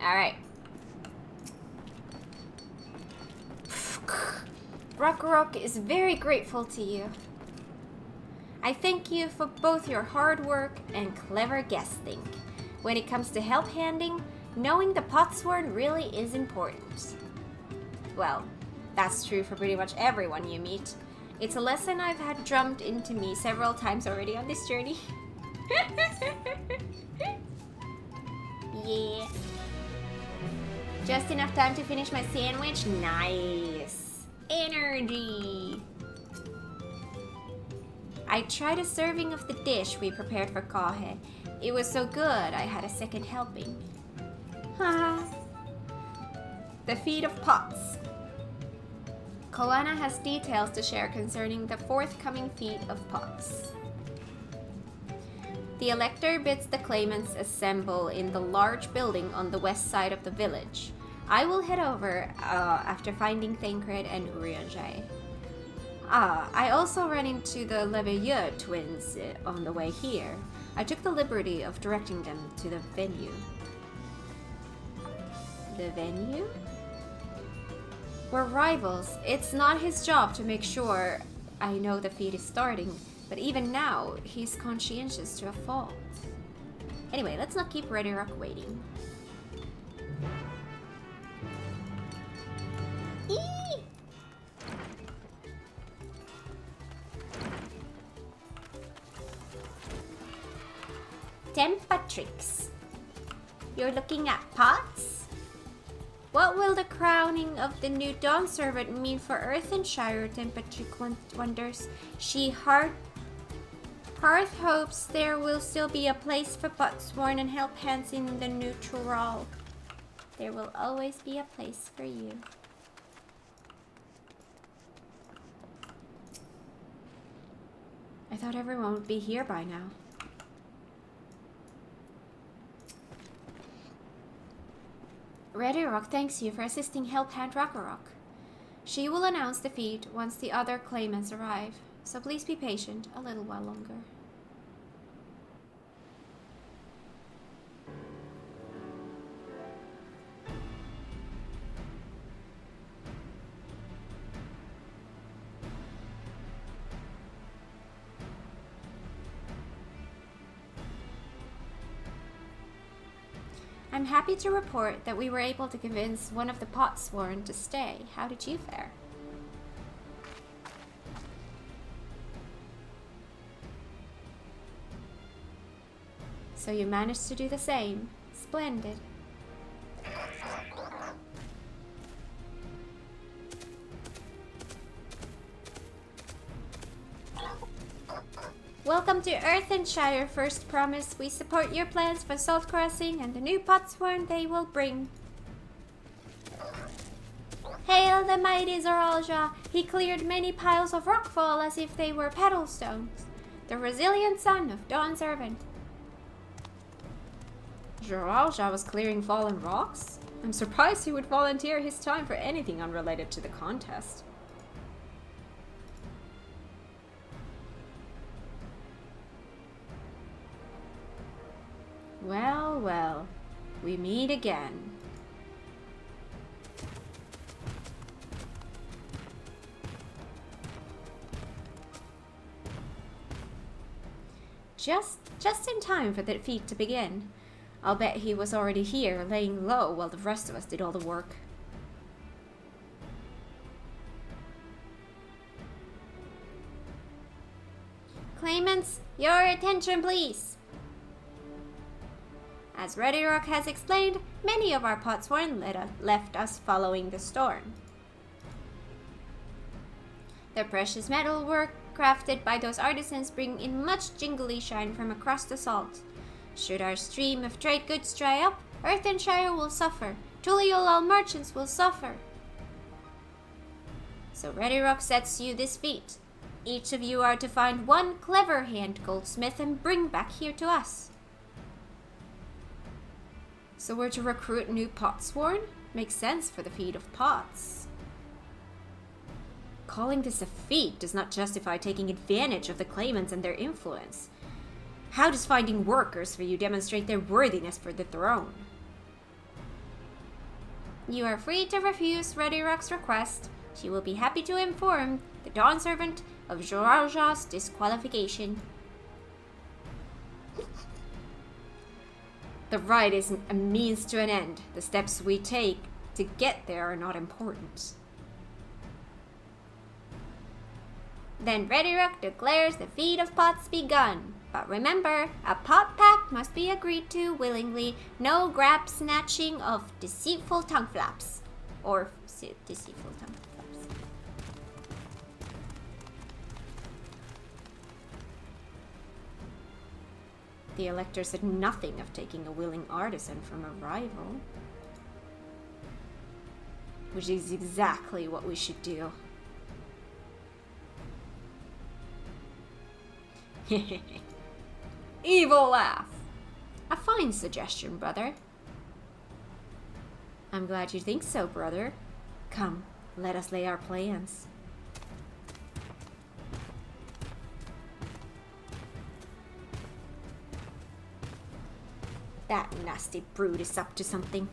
Alright. Rock is very grateful to you. I thank you for both your hard work and clever guessing. When it comes to help handing, knowing the Potsworn really is important. Well, that's true for pretty much everyone you meet. It's a lesson I've had drummed into me several times already on this journey. Yeah. Just enough time to finish my sandwich? Nice. Energy. I tried a serving of the dish we prepared for Kahe. It was so good, I had a second helping. Haha. The Feat of Pots. Koana has details to share concerning the forthcoming Feat of Pots. The Elector bids the claimants assemble in the large building on the west side of the village. I will head over after finding Thancred and Urianger. I also ran into the Leveilleux twins on the way here. I took the liberty of directing them to the venue. The venue? We're rivals. It's not his job to make sure I know the feat is starting, but even now, he's conscientious to a fault. Anyway, let's not keep Ready Rock waiting. Eee! Tempatrix. You're looking at pots? What will the crowning of the new Dawn Servant mean for Earthenshire? Tempatrix wonders. Hearth hopes there will still be a place for Potsworn and help hands in the neutral. There will always be a place for you. I thought everyone would be here by now. Ready Rock thanks you for assisting Help Hand Rock. She will announce the feat once the other claimants arrive, so please be patient a little while longer. I'm happy to report that we were able to convince one of the Potsworn to stay. How did you fare? So you managed to do the same. Splendid. Welcome to Earthenshire. First promise, we support your plans for Salt Crossing and the new Potsworn they will bring. Hail the mighty Zoralja! He cleared many piles of rockfall as if they were pedal stones. The resilient son of Dawn Servant. Zoralja was clearing fallen rocks? I'm surprised he would volunteer his time for anything unrelated to the contest. Well, well, we meet again. Just in time for the feat to begin. I'll bet he was already here, laying low while the rest of us did all the work. Claimants, your attention please! As Ready Rock has explained, many of our Potsworn left us following the storm. The precious metal work crafted by those artisans bring in much jingly shine from across the salt. Should our stream of trade goods dry up, Earthenshire will suffer. Tuliolal merchants will suffer. So Ready Rock sets you this feat. Each of you are to find one clever hand goldsmith and bring back here to us. So we're to recruit new Potsworn? Makes sense for the feat of pots. Calling this a feat does not justify taking advantage of the claimants and their influence. How does finding workers for you demonstrate their worthiness for the throne? You are free to refuse Ready Rock's request. She will be happy to inform the Dawn Servant of Joralja's disqualification. The ride is a means to an end. The steps we take to get there are not important. Then Ready Rock declares the feat of pots begun. But remember, a pot pact must be agreed to willingly. No grab snatching of deceitful tongue flaps. Or deceitful tongue flaps. The Elector said nothing of taking a willing artisan from a rival. Which is exactly what we should do. Evil laugh. A fine suggestion, brother. I'm glad you think so, brother. Come, let us lay our plans. That nasty brute is up to something.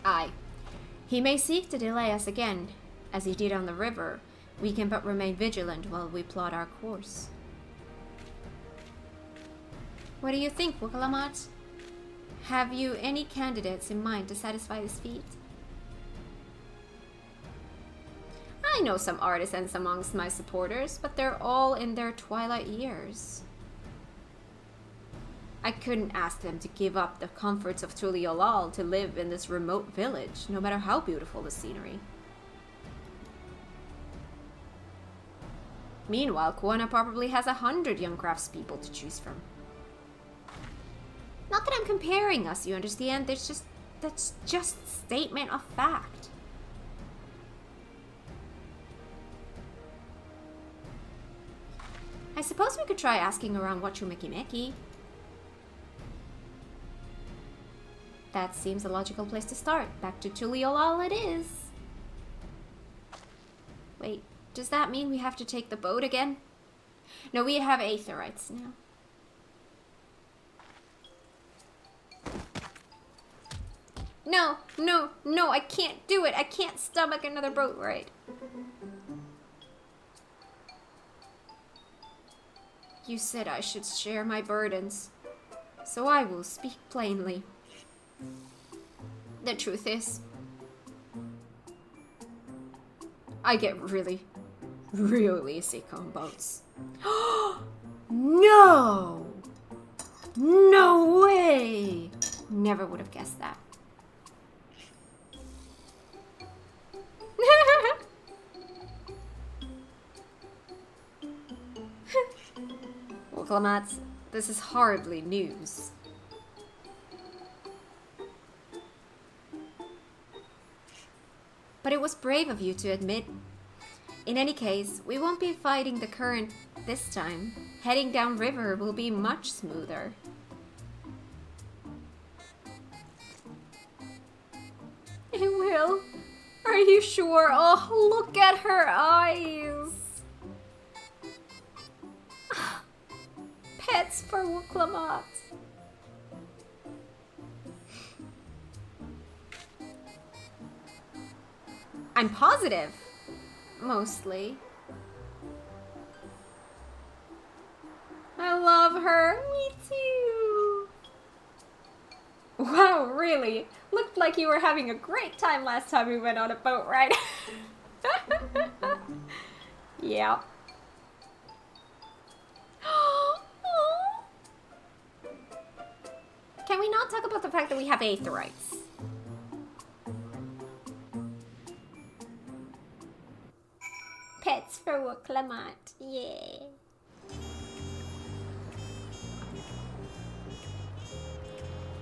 Aye. He may seek to delay us again, as he did on the river. We can but remain vigilant while we plot our course. What do you think, Lamat? Have you any candidates in mind to satisfy this feat? I know some artisans amongst my supporters, but they're all in their twilight years. I couldn't ask them to give up the comforts of Tuliolal to live in this remote village, no matter how beautiful the scenery. Meanwhile, Kuana probably has 100 young craftspeople to choose from. Not that I'm comparing us, you understand? That's just a statement of fact. I suppose we could try asking around Wachumekimeki. That seems a logical place to start. Back to Tuliolal it is. Wait, does that mean we have to take the boat again? No, we have aetherites now. No, I can't do it. I can't stomach another boat ride. You said I should share my burdens, so I will speak plainly. The truth is, I get really sick on boats. No! No way! Never would have guessed that. Well, Lamat, this is hardly news. But it was brave of you to admit. In any case, we won't be fighting the current this time. Heading downriver will be much smoother. It will? Are you sure? Oh, look at her eyes. Pets for Wuklamat. I'm positive. Mostly. I love her. Me too. Wow, really? Looked like you were having a great time last time we went on a boat ride. Yeah. Can we not talk about the fact that we have aetherites? Pets for Wuklamat. Yeah.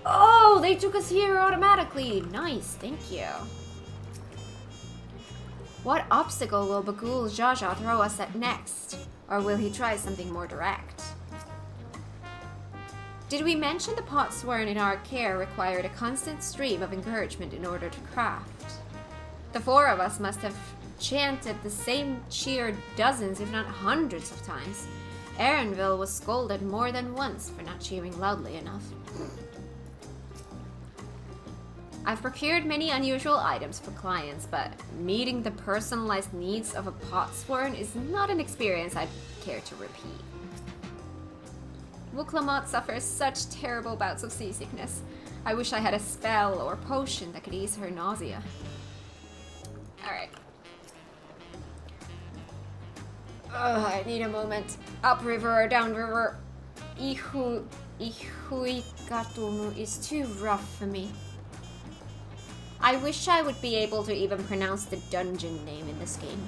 Oh, they took us here automatically. Nice, thank you. What obstacle will Bagul Jaja throw us at next? Or will he try something more direct? Did we mention the pot sworn in our care required a constant stream of encouragement in order to craft? The four of us must have chanted the same cheer dozens, if not hundreds of times. Aaronville was scolded more than once for not cheering loudly enough. I've procured many unusual items for clients, but meeting the personalized needs of a potsworn is not an experience I'd care to repeat. Lamat suffers such terrible bouts of seasickness. I wish I had a spell or potion that could ease her nausea. Alright. I need a moment. Upriver or downriver. Ihuikatunu is too rough for me. I wish I would be able to even pronounce the dungeon name in this game.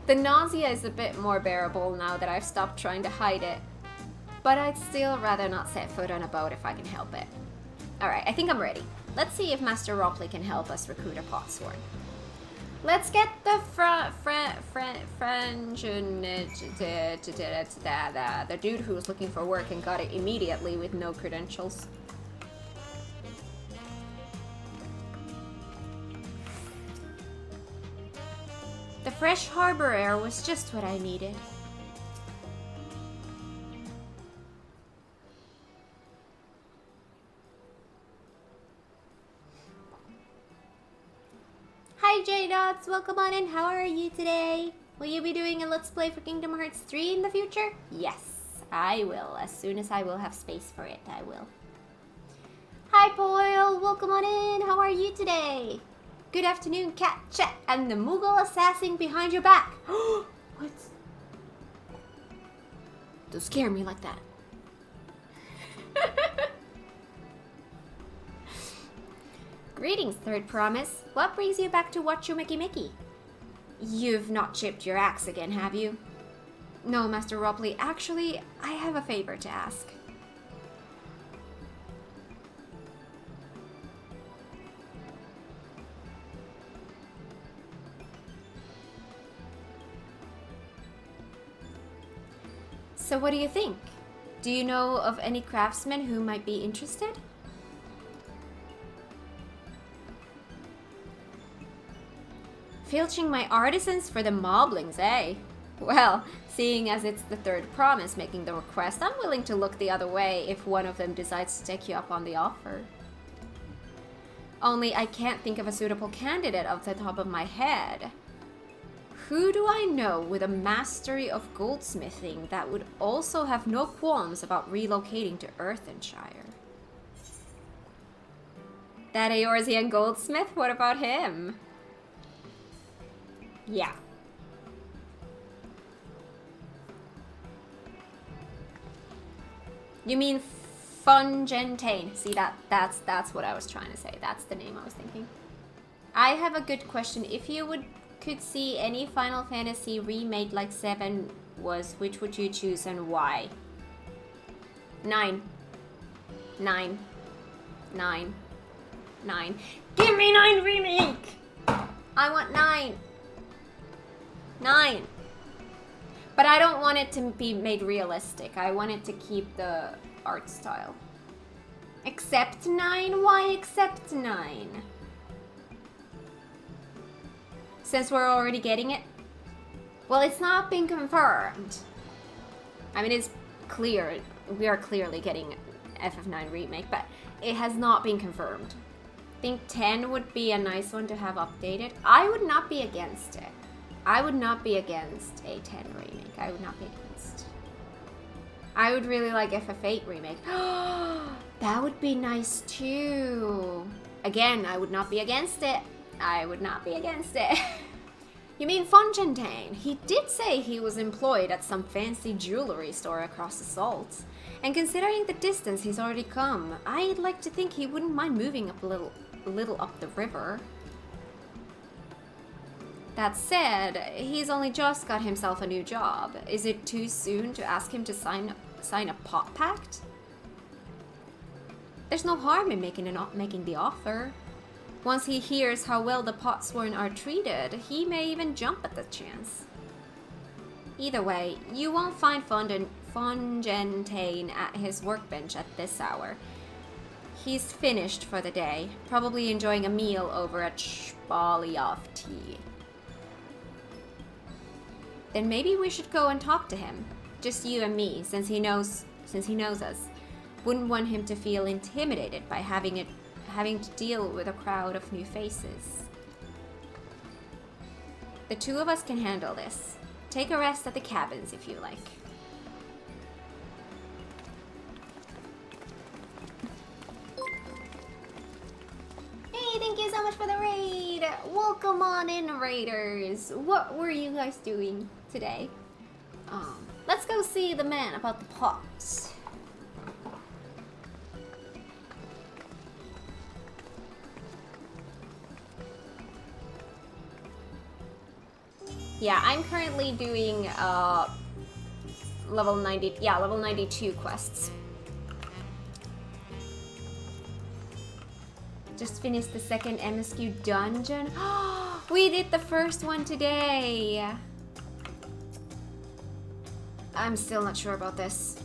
The nausea is a bit more bearable now that I've stopped trying to hide it, but I'd still rather not set foot on a boat if I can help it. Alright, I think I'm ready. Let's see if Master Ropley can help us recruit a potsworn. Let's get the the dude who was looking for work and got it immediately with no credentials. The fresh harbor air was just what I needed. Hi J-Dots, welcome on in. How are you today? Will you be doing a Let's Play for Kingdom Hearts 3 in the future? Yes, I will. As soon as I will have space for it, I will. Hi Boyle, welcome on in. How are you today? Good afternoon, Cat Chet, and the Mughal assassin behind your back. What? Don't scare me like that. Greetings, Third Promise. What brings you back to watch you Mickey Mickey? You've not chipped your axe again, have you? No, Master Ropley. Actually, I have a favor to ask. So what do you think? Do you know of any craftsmen who might be interested? Filching my artisans for the moblings, eh? Well, seeing as it's the Third Promise making the request, I'm willing to look the other way if one of them decides to take you up on the offer. Only I can't think of a suitable candidate off the top of my head. Who do I know with a mastery of goldsmithing that would also have no qualms about relocating to Earthenshire? That Eorzean goldsmith? What about him? Yeah. You mean Fungentane? See, that's what I was trying to say. That's the name I was thinking. I have a good question. If you could see any Final Fantasy remade like 7 was, which would you choose and why? 9. 9. 9. 9. Give me 9 remake! I want 9. 9. But I don't want it to be made realistic. I want it to keep the art style. Except 9? Why except 9? Since we're already getting it? Well, it's not been confirmed. I mean, it's clear. We are clearly getting FF9 remake, but it has not been confirmed. I think 10 would be a nice one to have updated. I would not be against it. I would not be against a 10 remake. I would not be against. I would really like FF8 remake. That would be nice too. Again, I would not be against it. I would not be against it. You mean Fungentane? He did say he was employed at some fancy jewelry store across the salt. And considering the distance he's already come, I'd like to think he wouldn't mind moving up a little up the river. That said, he's only just got himself a new job. Is it too soon to ask him to sign a pot pact? There's no harm in making the offer. Once he hears how well the potsworn are treated, he may even jump at the chance. Either way, you won't find Fungentane at his workbench at this hour. He's finished for the day, probably enjoying a meal over a spally of tea. Then maybe we should go and talk to him. Just you and me, since he knows us. Wouldn't want him to feel intimidated by having to deal with a crowd of new faces. The two of us can handle this. Take a rest at the cabins if you like. Hey, thank you so much for the raid! Welcome on in, raiders! What were you guys doing today? Let's go see the man about the pots. Yeah, I'm currently doing level 92 quests. Just finished the second MSQ dungeon. We did the first one today. I'm still not sure about this.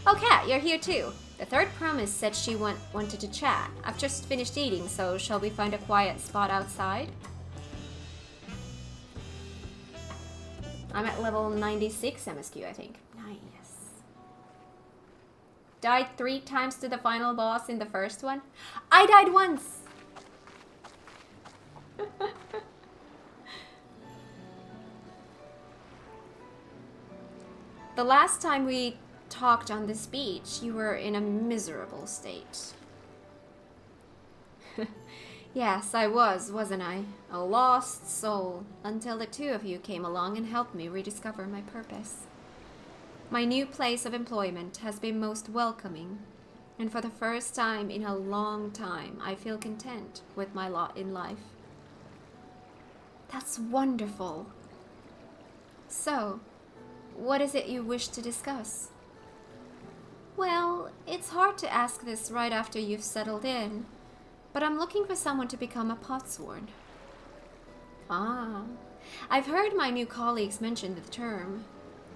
Oh, Kat, you're here too. The third promise said she wanted to chat. I've just finished eating, so shall we find a quiet spot outside? I'm at level 96 MSQ, I think. Nice. Died 3 times to the final boss in the first one. I died once! The last time we talked on this beach, you were in a miserable state. Yes, I was, wasn't I? A lost soul, until the two of you came along and helped me rediscover my purpose. My new place of employment has been most welcoming, and for the first time in a long time, I feel content with my lot in life. That's wonderful. So, what is it you wish to discuss? Well, it's hard to ask this right after you've settled in, but I'm looking for someone to become a potsworn. Ah, I've heard my new colleagues mention the term.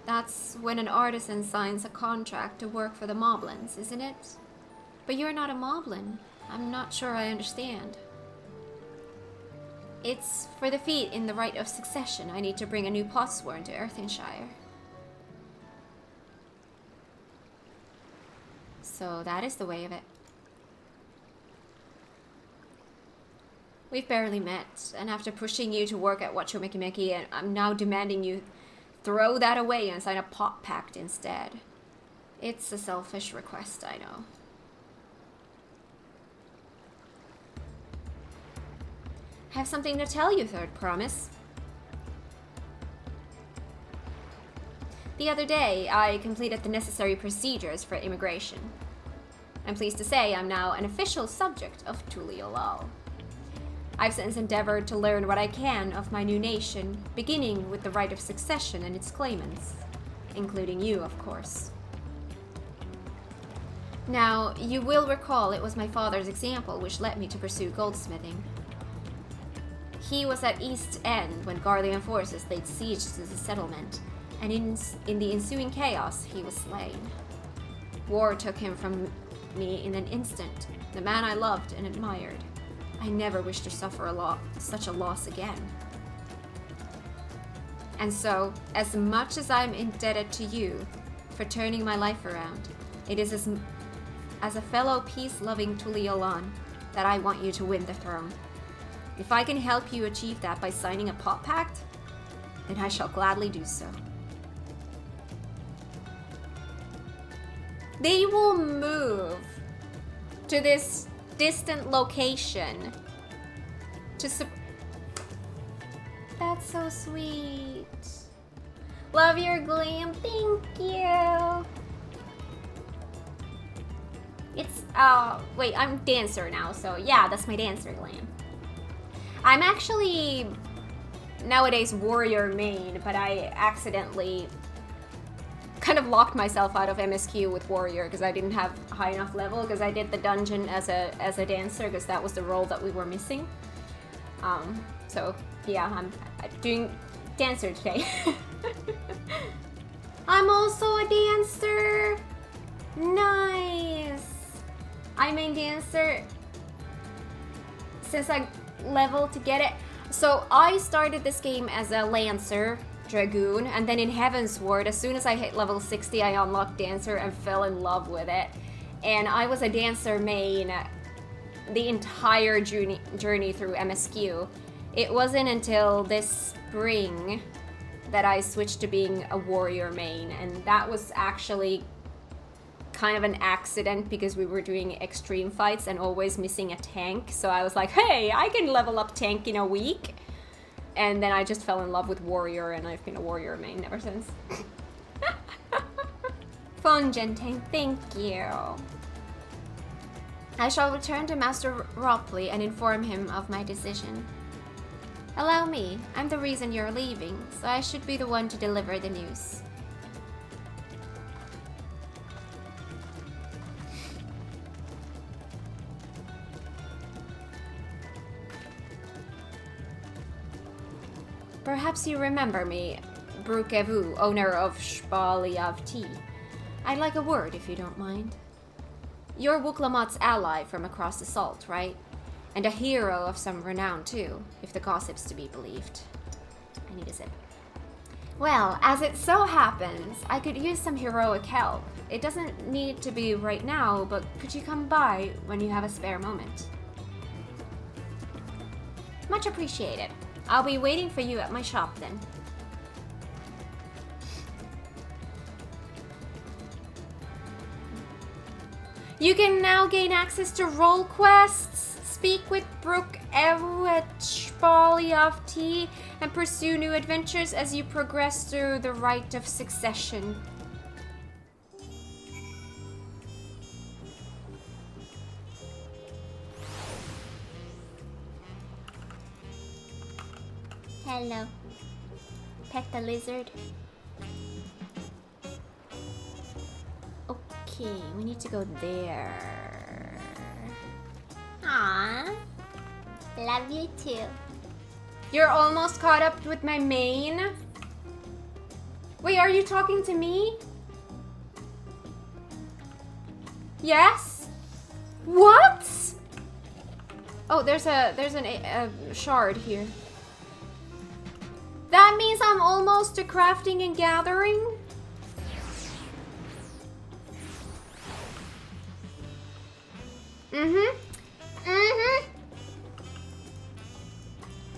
That's when an artisan signs a contract to work for the moblins, isn't it? But you're not a moblin. I'm not sure I understand. It's for the feat in the rite of succession. I need to bring a new potsworn to Earthenshire. So that is the way of it. We've barely met, and after pushing you to work at Wachomekimeki, and I'm now demanding you throw that away and sign a pot pact instead. It's a selfish request, I know. I have something to tell you, Third Promise. The other day, I completed the necessary procedures for immigration. I'm pleased to say I'm now an official subject of Tuliolal. I've since endeavored to learn what I can of my new nation, beginning with the right of succession and its claimants, including you, of course. Now, you will recall it was my father's example which led me to pursue goldsmithing. He was at East End when Guardian forces laid siege to the settlement, and in the ensuing chaos, he was slain. War took him from me in an instant, the man I loved and admired. I never wish to suffer such a loss again. And so, as much as I'm indebted to you for turning my life around, it is as a fellow peace-loving Tuliolan that I want you to win the throne. If I can help you achieve that by signing a pot pact, then I shall gladly do so. They will move to this distant location to That's so sweet. Love your glam. Thank you. It's wait, I'm dancer now, so yeah, that's my dancer glam. I'm actually nowadays warrior main, but I accidentally kind of locked myself out of MSQ with warrior because I didn't have high enough level, because I did the dungeon as a dancer because that was the role that we were missing. So yeah, I'm doing dancer today. I'm also a dancer. Nice. I main dancer since I leveled to get it. So I started this game as a lancer Dragoon, and then in Heavensward, as soon as I hit level 60, I unlocked Dancer and fell in love with it. And I was a Dancer main the entire journey through MSQ. It wasn't until this spring that I switched to being a warrior main, and that was actually kind of an accident because we were doing extreme fights and always missing a tank. So I was like, hey, I can level up tank in a week. And then I just fell in love with warrior, and I've been a warrior main ever since. Fungentine, thank you. I shall return to Master Ropley and inform him of my decision. Allow me, I'm the reason you're leaving, so I should be the one to deliver the news. Perhaps you remember me, Brukevu, owner of Spaliav Tea. I'd like a word, if you don't mind. You're Lamat's ally from across the salt, right? And a hero of some renown, too, if the gossip's to be believed. I need a sip. Well, as it so happens, I could use some heroic help. It doesn't need to be right now, but could you come by when you have a spare moment? Much appreciated. I'll be waiting for you at my shop then. You can now gain access to role quests, speak with Brooke Ewu at Spaliav Tea, and pursue new adventures as you progress through the rite of succession. Hello. Pet the lizard. Okay, we need to go there. Aww. Love you too. You're almost caught up with my main? Wait, are you talking to me? Yes? What? Oh, there's a shard here. That means I'm almost to crafting and gathering?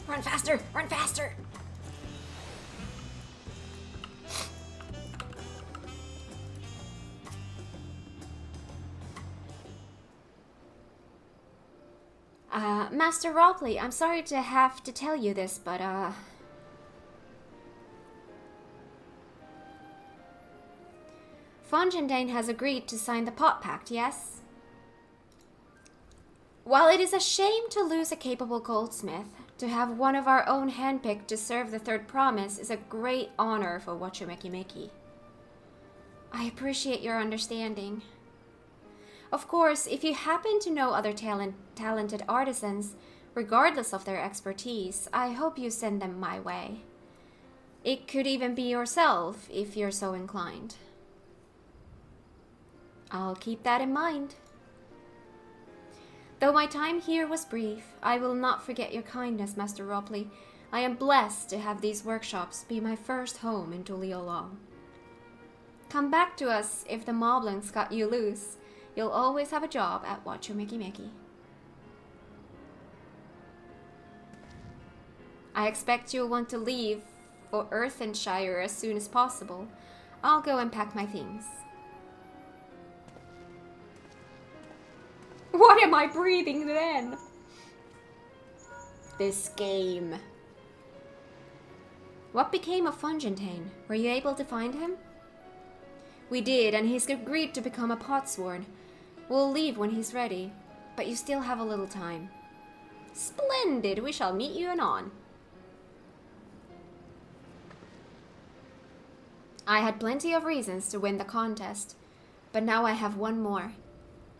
Run faster! Run faster! Master Ropley, I'm sorry to have to tell you this, but, Fongendane has agreed to sign the Pot Pact, yes? While it is a shame to lose a capable goldsmith, to have one of our own handpicked to serve the Third Promise is a great honor for Wachumekimeki. I appreciate your understanding. Of course, if you happen to know other talented artisans, regardless of their expertise, I hope you send them my way. It could even be yourself, if you're so inclined. I'll keep that in mind. Though my time here was brief, I will not forget your kindness, Master Ropley. I am blessed to have these workshops be my first home in Tuliolong. Come back to us if the moblins cut you loose. You'll always have a job at Wachumekimeki. I expect you'll want to leave for Earthenshire as soon as possible. I'll go and pack my things. What am I breathing then? This game. What became of Fungentane? Were you able to find him? We did, and he's agreed to become a potsworn. We'll leave when he's ready, but you still have a little time. Splendid! We shall meet you anon. I had plenty of reasons to win the contest, but now I have one more.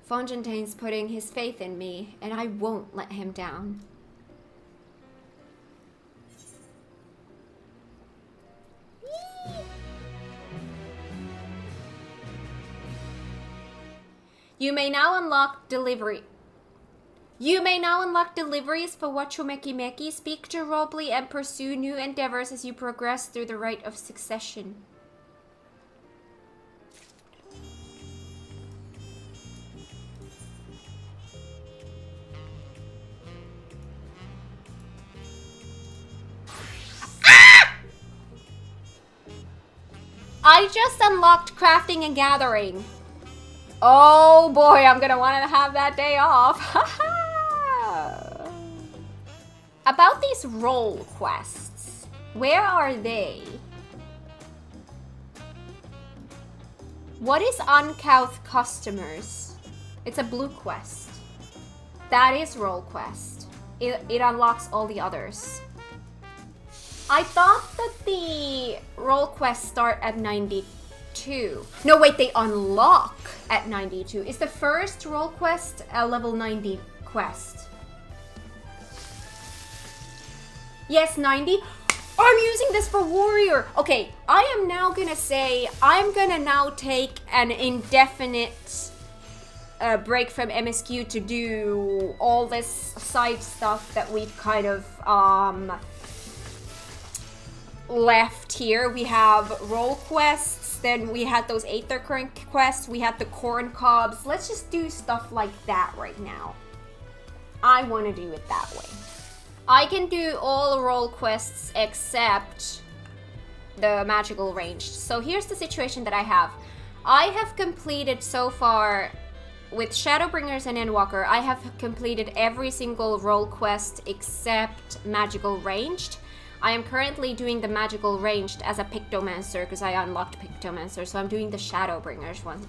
Fongentane's putting his faith in me, and I won't let him down. You may now unlock delivery. You may now unlock deliveries for Wacho Meki Meki, speak to Robley, and pursue new endeavors as you progress through the rite of succession. I just unlocked crafting and gathering. Oh boy, I'm gonna want to have that day off. About these role quests, where are they? What is uncouth customers? It's a blue quest. That is role quest. It unlocks all the others. I thought that the role quests start at 92. No, wait, they unlock at 92. Is the first role quest a level 90 quest? Yes, 90. I'm using this for warrior. Okay, I am now gonna say I'm gonna now take an indefinite break from MSQ to do all this side stuff that we've kind of left here. We have role quests, then we had those Aether Current quests, we had the corn cobs. Let's just do stuff like that right now. I want to do it that way. I can do all role quests except the magical ranged. So here's the situation that I have. I have completed so far with Shadowbringers and Endwalker, I have completed every single role quest except magical ranged. I am currently doing the magical ranged as a Pictomancer because I unlocked Pictomancer, so I'm doing the Shadowbringers one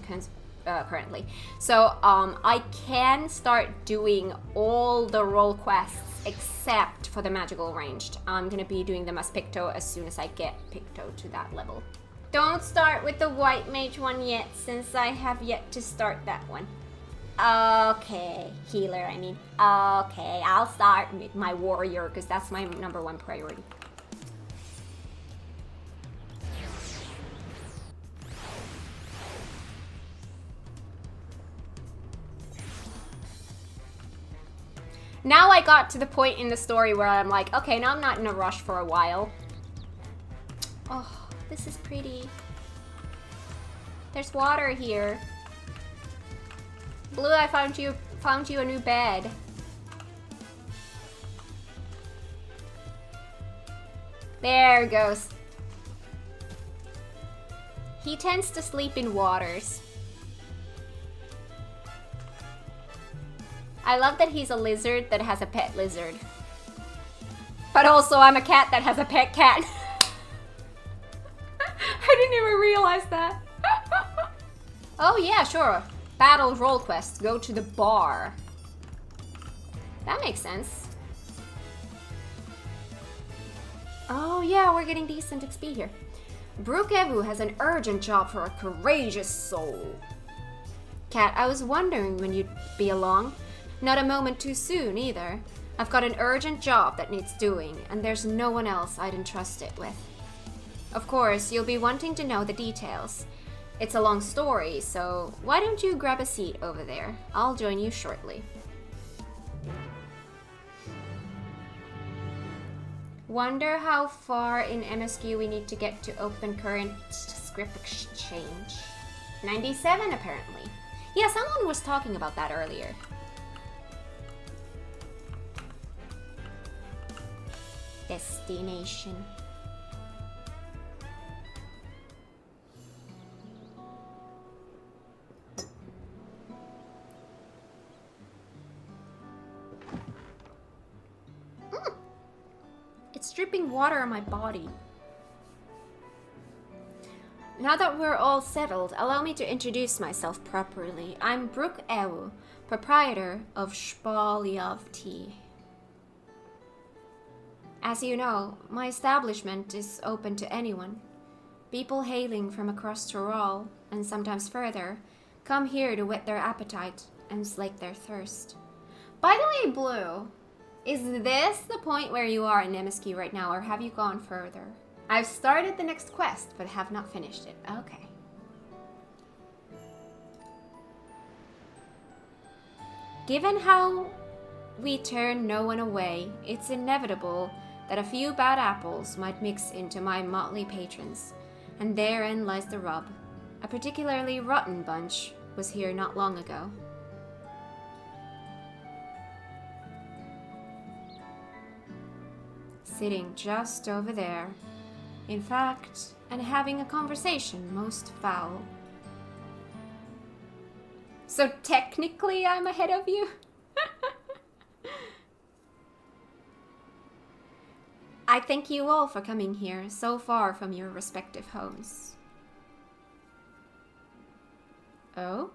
currently. So I can start doing all the role quests except for the magical ranged. I'm gonna be doing them as Picto as soon as I get Picto to that level. Don't start with the white mage one yet, since I have yet to start that one. Okay, healer, I mean. Okay, I'll start with my warrior because that's my #1 priority. Now I got to the point in the story where I'm like, okay, now I'm not in a rush for a while. Oh, this is pretty. There's water here. Blue, I found you a new bed. There it goes. He tends to sleep in waters. I love that he's a lizard that has a pet lizard. But also I'm a cat that has a pet cat. I didn't even realize that. Oh yeah, sure. Battle role quest. Go to the bar. That makes sense. Oh yeah, we're getting decent XP here. Brooke Evu has an urgent job for a courageous soul. Cat, I was wondering when you'd be along. Not a moment too soon, either. I've got an urgent job that needs doing, and there's no one else I'd entrust it with. Of course, you'll be wanting to know the details. It's a long story, so why don't you grab a seat over there? I'll join you shortly. Wonder how far in MSQ we need to get to open current script exchange. 97, apparently. Yeah, someone was talking about that earlier. Destination. It's dripping water on my body. Now that we're all settled, allow me to introduce myself properly. I'm Brooke Ewu, proprietor of Spaliav Tea. As you know, my establishment is open to anyone. People hailing from across Toral, and sometimes further, come here to whet their appetite and slake their thirst. By the way, Blue, is this the point where you are in MSQ right now, or have you gone further? I've started the next quest, but have not finished it. Okay. Given how we turn no one away, it's inevitable that a few bad apples might mix into my motley patrons, and therein lies the rub. A particularly rotten bunch was here not long ago. Sitting just over there. In fact, and having a conversation most foul. So technically I'm ahead of you? I thank you all for coming here so far from your respective homes. Oh?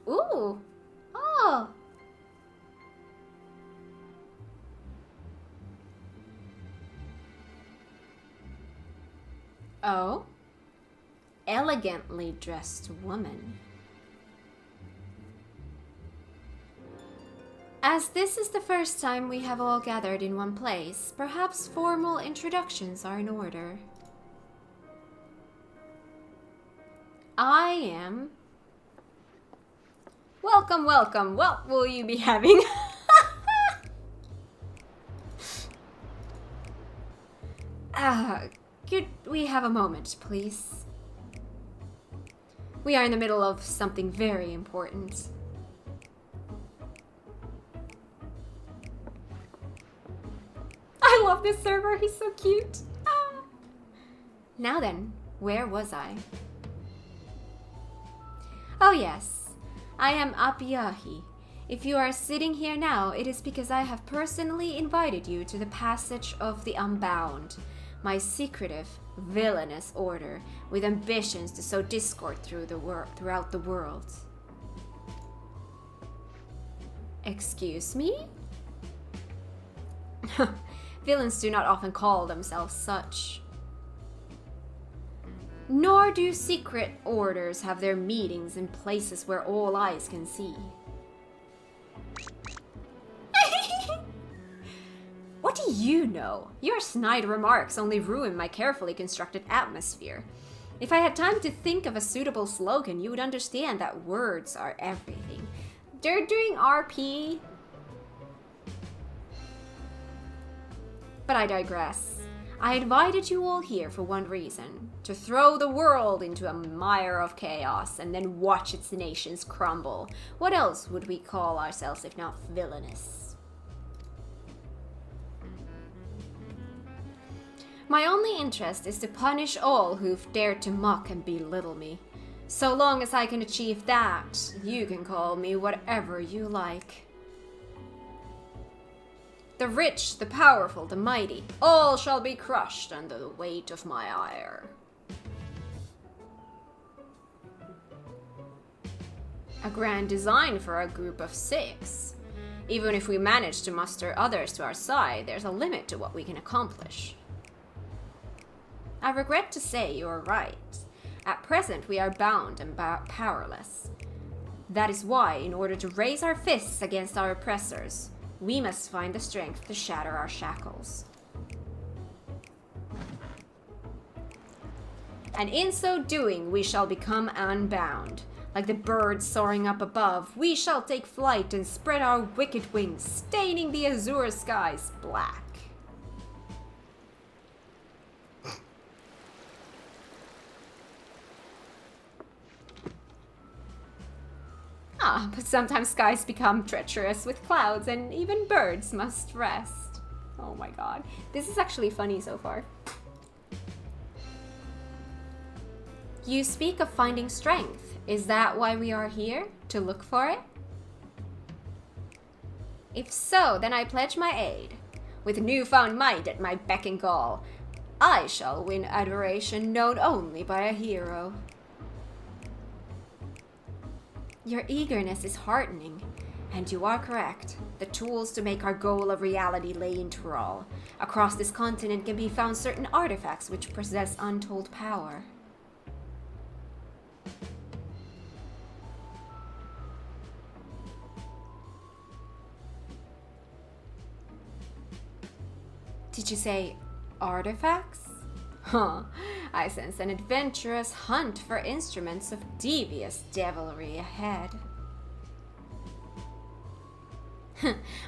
Ooh! Oh! Oh? Elegantly dressed woman. As this is the first time we have all gathered in one place, perhaps formal introductions are in order. I am... Welcome, welcome. What will you be having? Could we have a moment, please? We are in the middle of something very important. I love this server, he's so cute. Ah. Now then, where was I? Oh yes, I am Apiahi. If you are sitting here now, it is because I have personally invited you to the Passage of the Unbound, my secretive, villainous order with ambitions to sow discord throughout the world. Excuse me? Villains do not often call themselves such. Nor do secret orders have their meetings in places where all eyes can see. What do you know? Your snide remarks only ruin my carefully constructed atmosphere. If I had time to think of a suitable slogan, you would understand that words are everything. They're doing RP. But I digress. I invited you all here for one reason. To throw the world into a mire of chaos and then watch its nations crumble. What else would we call ourselves if not villainous? My only interest is to punish all who've dared to mock and belittle me. So long as I can achieve that, you can call me whatever you like. The rich, the powerful, the mighty, all shall be crushed under the weight of my ire. A grand design for a group of 6. Even if we manage to muster others to our side, there's a limit to what we can accomplish. I regret to say you are right. At present, we are bound and powerless. That is why, in order to raise our fists against our oppressors, we must find the strength to shatter our shackles. And in so doing, we shall become unbound. Like the birds soaring up above, we shall take flight and spread our wicked wings, staining the azure skies black. But sometimes skies become treacherous with clouds, and even birds must rest. Oh my god. This is actually funny so far. You speak of finding strength. Is that why we are here? To look for it? If so, then I pledge my aid. With newfound might at my beck and call, I shall win adoration known only by a hero. Your eagerness is heartening, and you are correct. The tools to make our goal a reality lay in Tural. Across this continent can be found certain artifacts which possess untold power. Did you say artifacts? Huh, I sense an adventurous hunt for instruments of devious devilry ahead.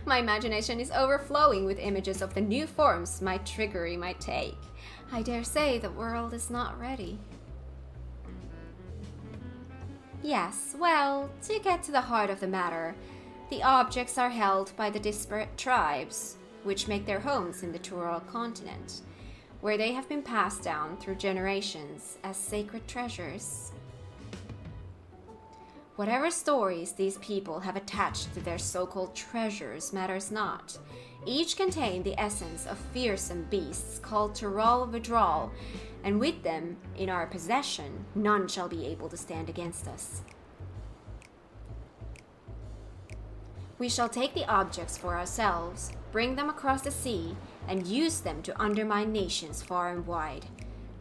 My imagination is overflowing with images of the new forms my trickery might take. I dare say the world is not ready. Yes, well, to get to the heart of the matter, the objects are held by the disparate tribes, which make their homes in the Tural continent, where they have been passed down through generations as sacred treasures. Whatever stories these people have attached to their so-called treasures matters not. Each contain the essence of fearsome beasts called Tural Vidral, and with them in our possession, none shall be able to stand against us. We shall take the objects for ourselves, bring them across the sea, and use them to undermine nations far and wide.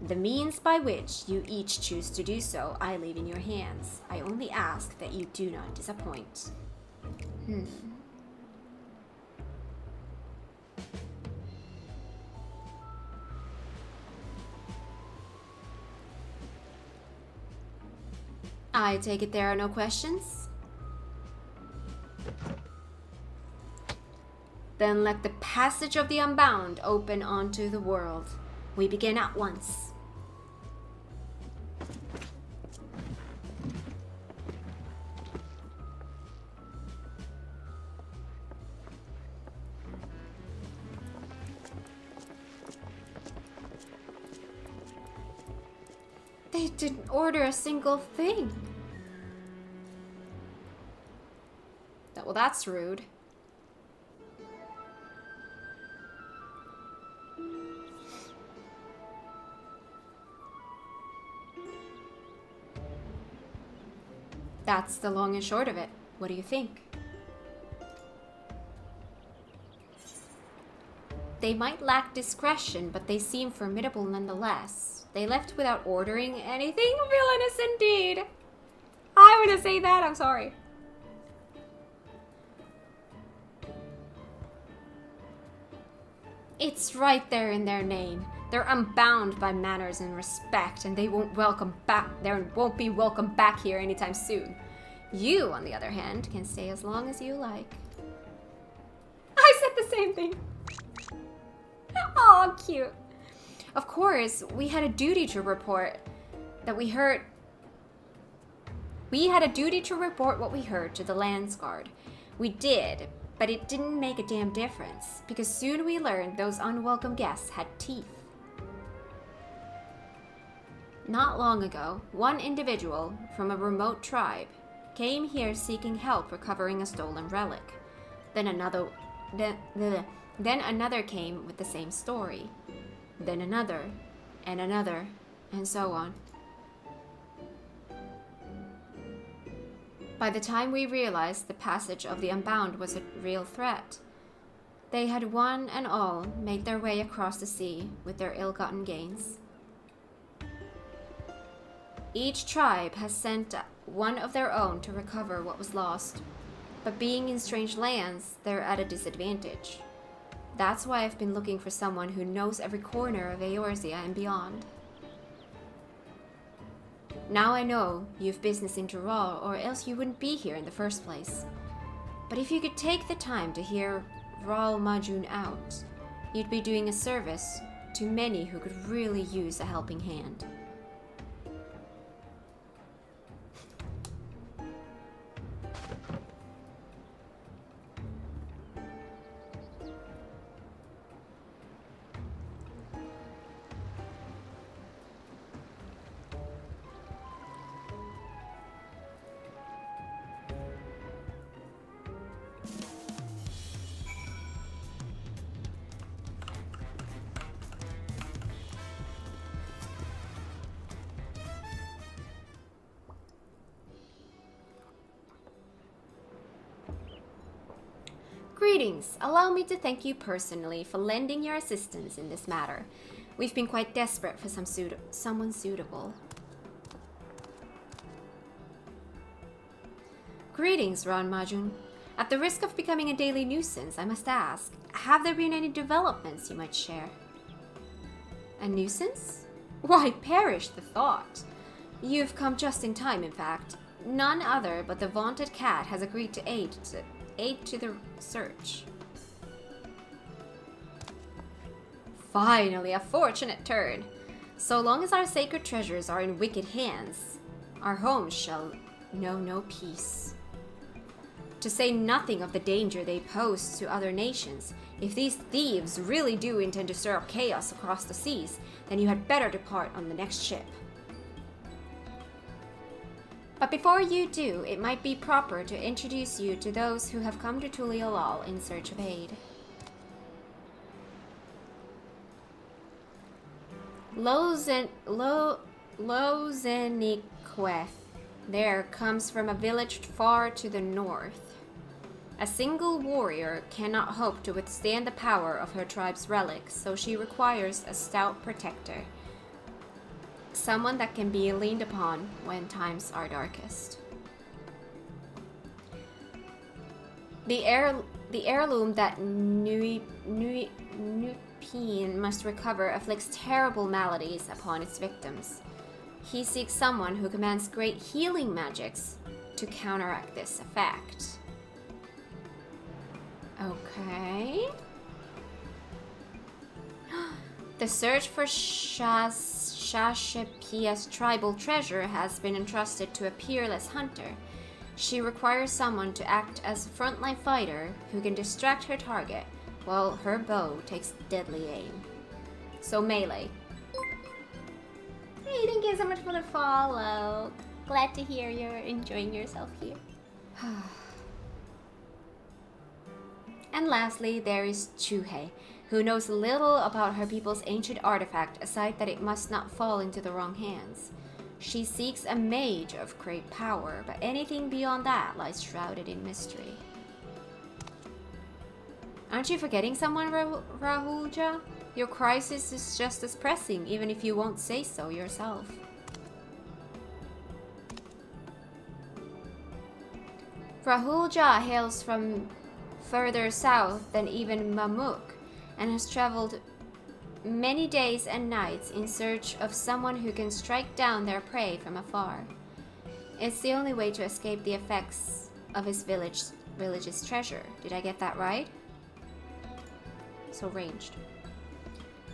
The means by which you each choose to do so, I leave in your hands. I only ask that you do not disappoint. I take it there are no questions? Then let the passage of the Unbound open onto the world. We begin at once. They didn't order a single thing. Well, that's rude. That's the long and short of it. What do you think? They might lack discretion, but they seem formidable nonetheless. They left without ordering anything? Villainous indeed. I want to say that, I'm sorry. It's right there in their name. They're unbound by manners and respect, and they won't be welcome back here anytime soon. You, on the other hand, can stay as long as you like. I said the same thing. Oh, cute. Of course, we had a duty to report that we heard. We had a duty to report what we heard to the Landsguard. We did, but it didn't make a damn difference, because soon we learned those unwelcome guests had teeth. Not long ago, one individual from a remote tribe came here seeking help recovering a stolen relic. Then another came with the same story. Then another, and so on. By the time we realized the passage of the Unbound was a real threat, they had one and all made their way across the sea with their ill-gotten gains. Each tribe has sent one of their own to recover what was lost, but being in strange lands, they're at a disadvantage. That's why I've been looking for someone who knows every corner of Eorzea and beyond. Now I know you've business in Tural, or else you wouldn't be here in the first place. But if you could take the time to hear Ral Majun out, you'd be doing a service to many who could really use a helping hand. Greetings. Allow me to thank you personally for lending your assistance in this matter. We've been quite desperate for someone suitable. Greetings, Ran Majun. At the risk of becoming a daily nuisance, I must ask, have there been any developments you might share? A nuisance? Why, perish the thought. You've come just in time, in fact. none other but the vaunted cat has agreed to aid to the search. Finally, a fortunate turn. So long as our sacred treasures are in wicked hands, our homes shall know no peace. To say nothing of the danger they pose to other nations, if these thieves really do intend to stir up chaos across the seas, then you had better depart on the next ship. But before you do, it might be proper to introduce you to those who have come to Tuliolal in search of aid. Lozenique there comes from a village far to the north. A single warrior cannot hope to withstand the power of her tribe's relics, so she requires a stout protector. Someone that can be leaned upon when times are darkest. The heirloom that Nupeen must recover afflicts terrible maladies upon its victims. He seeks someone who commands great healing magics to counteract this effect. Okay. The search for Shashapia's tribal treasure has been entrusted to a peerless hunter. She requires someone to act as a frontline fighter who can distract her target while her bow takes deadly aim. So melee. Hey, thank you so much for the follow. Glad to hear you're enjoying yourself here. And lastly, there is Chuhei, who knows little about her people's ancient artifact aside that it must not fall into the wrong hands. She seeks a mage of great power, but anything beyond that lies shrouded in mystery. Aren't you forgetting someone, Rahulja? Your crisis is just as pressing, even if you won't say so yourself. Rahulja hails from further south than even Mamuk, and has traveled many days and nights in search of someone who can strike down their prey from afar. It's the only way to escape the effects of his village's treasure. Did I get that right? So ranged.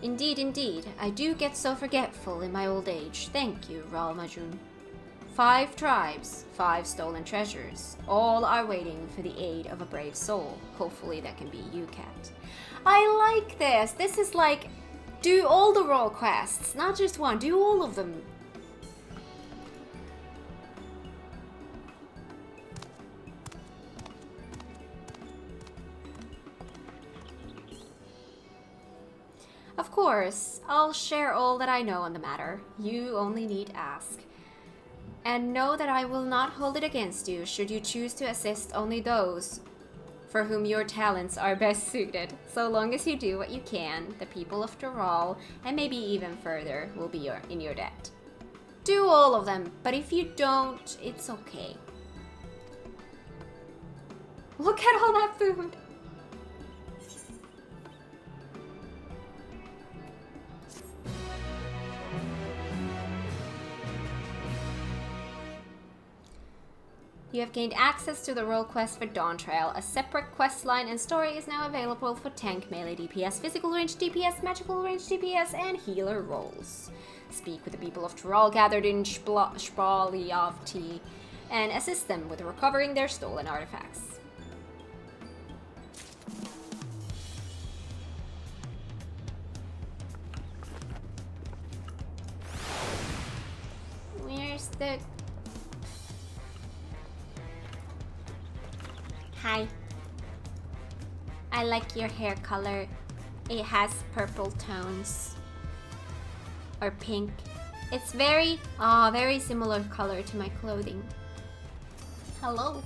Indeed, I do get so forgetful in my old age. Thank you, Ral Majun. 5 tribes, 5 stolen treasures. All are waiting for the aid of a brave soul. Hopefully that can be you, Cat. I like this. This is like, do all the role quests, not just one. Do all of them. Of course, I'll share all that I know on the matter. You only need ask. And know that I will not hold it against you should you choose to assist only those for whom your talents are best suited. So long as you do what you can, the people of Doral, and maybe even further, will be in your debt. Do all of them, but if you don't, it's okay. Look at all that food! You have gained access to the role quest for Dawntrail. A separate quest line and story is now available for tank, melee DPS, physical range DPS, magical range DPS, and healer roles. Speak with the people of Tural gathered in Shpraliavti and assist them with recovering their stolen artifacts. Where's the... Hi. I like your hair color. It has purple tones. Or pink. It's very similar color to my clothing. Hello.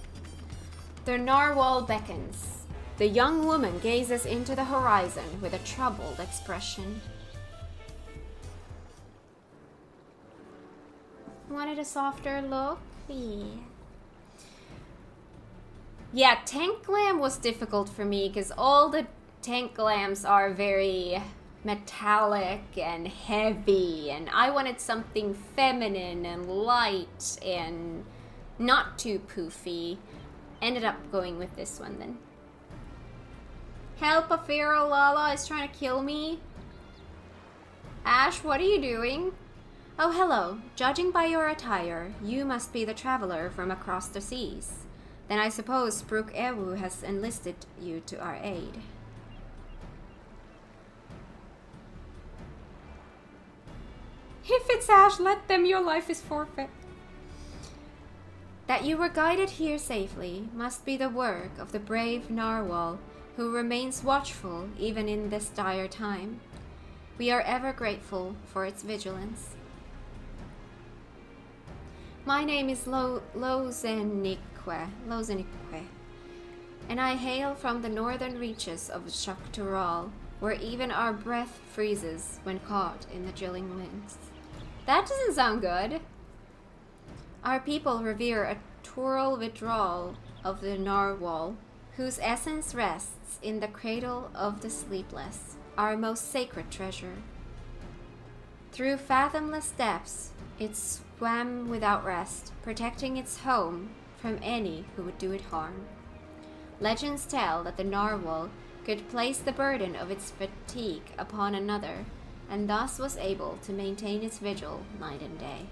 The narwhal beckons. The young woman gazes into the horizon with a troubled expression. Wanted a softer look? Yeah, tank glam was difficult for me because all the tank glams are very metallic and heavy, and I wanted something feminine and light and not too poofy. Ended up going with this one then. Help, a feral Lala is trying to kill me. Ash, what are you doing? Oh, hello. Judging by your attire, you must be the traveler from across the seas. Then I suppose Brook Ewu has enlisted you to our aid. If it's Ash, let them. Your life is forfeit. That you were guided here safely must be the work of the brave Narwhal, who remains watchful even in this dire time. We are ever grateful for its vigilance. My name is Lozenique, and I hail from the northern reaches of Shaktural, where even our breath freezes when caught in the drilling winds. That doesn't sound good. Our people revere a Tural withdrawal of the Narwhal, whose essence rests in the cradle of the sleepless, our most sacred treasure. Through fathomless depths, it swam without rest, protecting its home from any who would do it harm. Legends tell that the Narwhal could place the burden of its fatigue upon another, and thus was able to maintain its vigil night and day.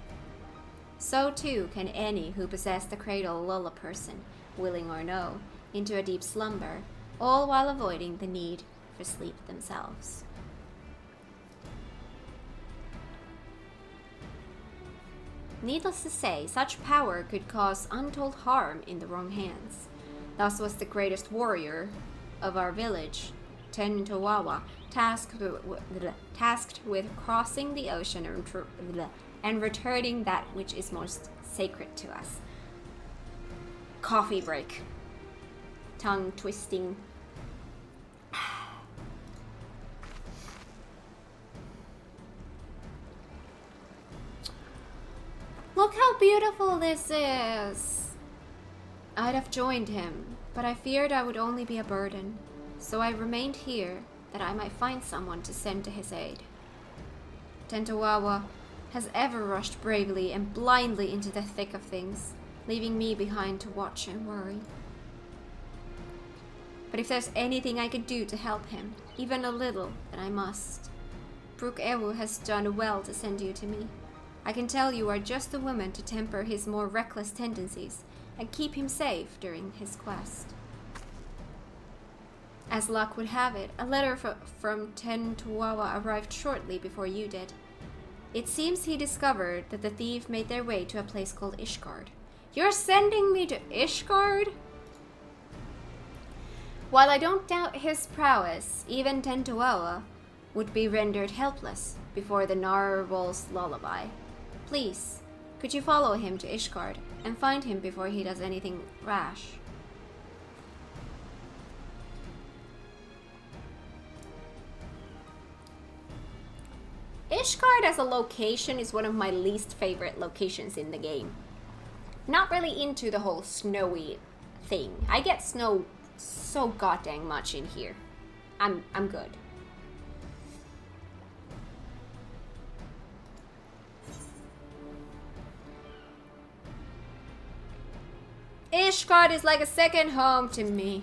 So too can any who possess the cradle lull a person, willing or no, into a deep slumber, all while avoiding the need for sleep themselves. Needless to say, such power could cause untold harm in the wrong hands. Thus was the greatest warrior of our village, Tentowawa, tasked with crossing the ocean and returning that which is most sacred to us. Coffee break. Tongue twisting. Look how beautiful this is! I'd have joined him, but I feared I would only be a burden, so I remained here that I might find someone to send to his aid. Tentowawa has ever rushed bravely and blindly into the thick of things, leaving me behind to watch and worry. But if there's anything I could do to help him, even a little, then I must. Brook Ewu has done well to send you to me. I can tell you are just the woman to temper his more reckless tendencies and keep him safe during his quest. As luck would have it, a letter from Tentowawa arrived shortly before you did. It seems he discovered that the thieves made their way to a place called Ishgard. You're sending me to Ishgard? While I don't doubt his prowess, even Tentowawa would be rendered helpless before the Narwhal's lullaby. Please, could you follow him to Ishgard and find him before he does anything rash? Ishgard as a location is one of my least favorite locations in the game. Not really into the whole snowy thing. I get snow so goddamn much in here. I'm good. Ishgard is like a second home to me.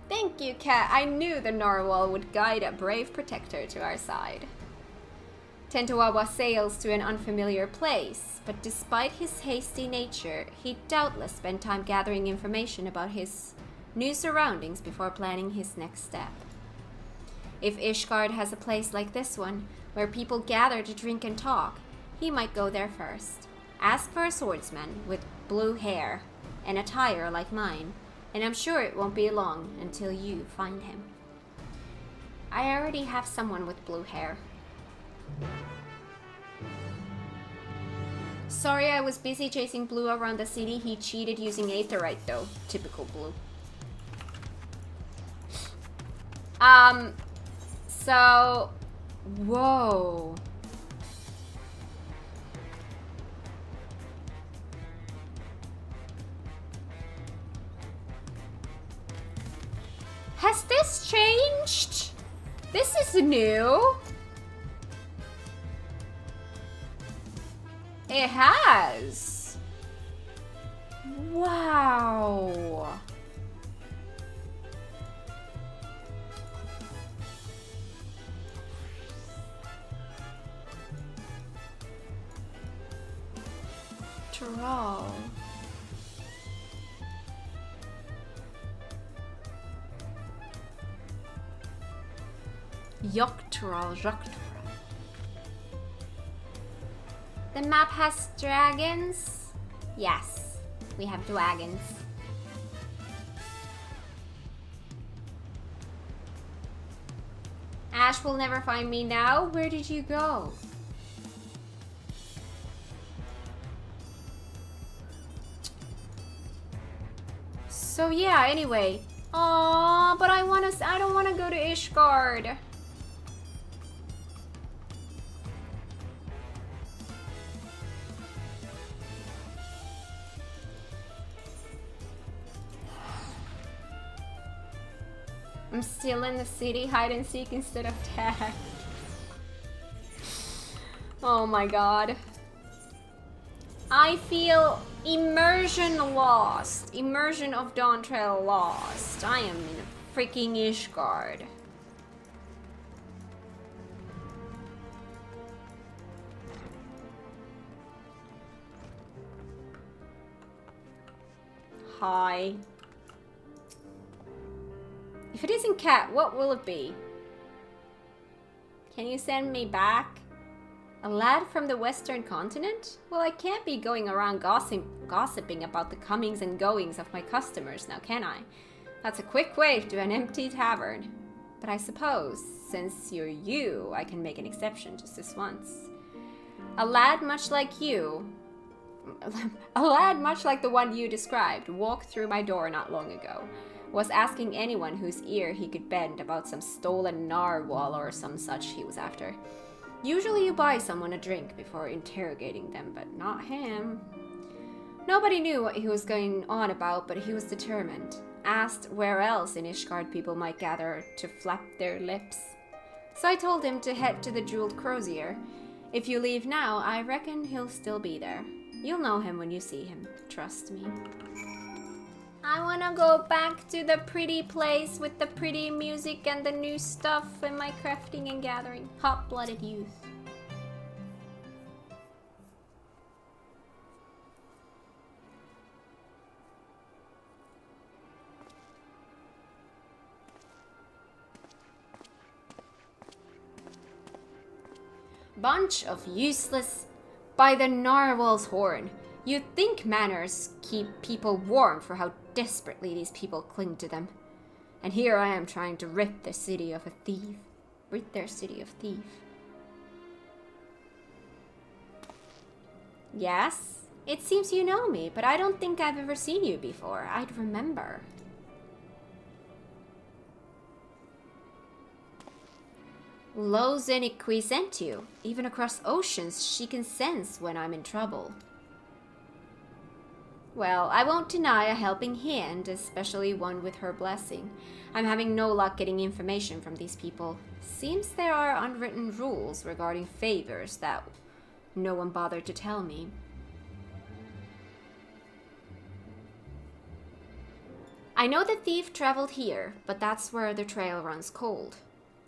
Thank you, Cat. I knew the Narwhal would guide a brave protector to our side. Tentowawa sails to an unfamiliar place, but despite his hasty nature, he doubtless spent time gathering information about his new surroundings before planning his next step. If Ishgard has a place like this one, where people gather to drink and talk, he might go there first. Ask for a swordsman with blue hair and attire like mine, and I'm sure it won't be long until you find him. I already have someone with blue hair. Sorry, I was busy chasing Blue around the city. He cheated using Aetherite though. Typical Blue. So... Whoa. Has this changed? This is new. It has! Wow! Troll. Yoctoral. The map has dragons? Yes, we have dragons. Ash will never find me now. Where did you go? So yeah, anyway. Aw, but I don't wanna go to Ishgard. I'm still in the city, hide and seek instead of tag. Oh my god. I feel immersion lost. Immersion of Dawntrail lost. I am in freaking Ishgard. Hi. If it isn't Cat, what will it be? Can you send me back? A lad from the Western continent? Well, I can't be going around gossiping about the comings and goings of my customers now, can I? That's a quick way to an empty tavern. But I suppose, since you're you, I can make an exception just this once. A lad much like you... A lad much like the one you described walked through my door not long ago. Was asking anyone whose ear he could bend about some stolen narwhal or some such he was after. Usually you buy someone a drink before interrogating them, but not him. Nobody knew what he was going on about, but he was determined. Asked where else in Ishgard people might gather to flap their lips. So I told him to head to the Jeweled Crozier. If you leave now, I reckon he'll still be there. You'll know him when you see him, trust me. I wanna go back to the pretty place with the pretty music and the new stuff and my crafting and gathering. Hot-blooded youth. Bunch of useless... By the narwhal's horn. You'd think manners keep people warm for how desperately these people cling to them. And here I am trying to rid their city of a thief. Rid their city of thief. Yes? It seems you know me, but I don't think I've ever seen you before. I'd remember. Lo Zeniqui sent you. Even across oceans, she can sense when I'm in trouble. Well, I won't deny a helping hand, especially one with her blessing. I'm having no luck getting information from these people. Seems there are unwritten rules regarding favors that no one bothered to tell me. I know the thief traveled here, but that's where the trail runs cold.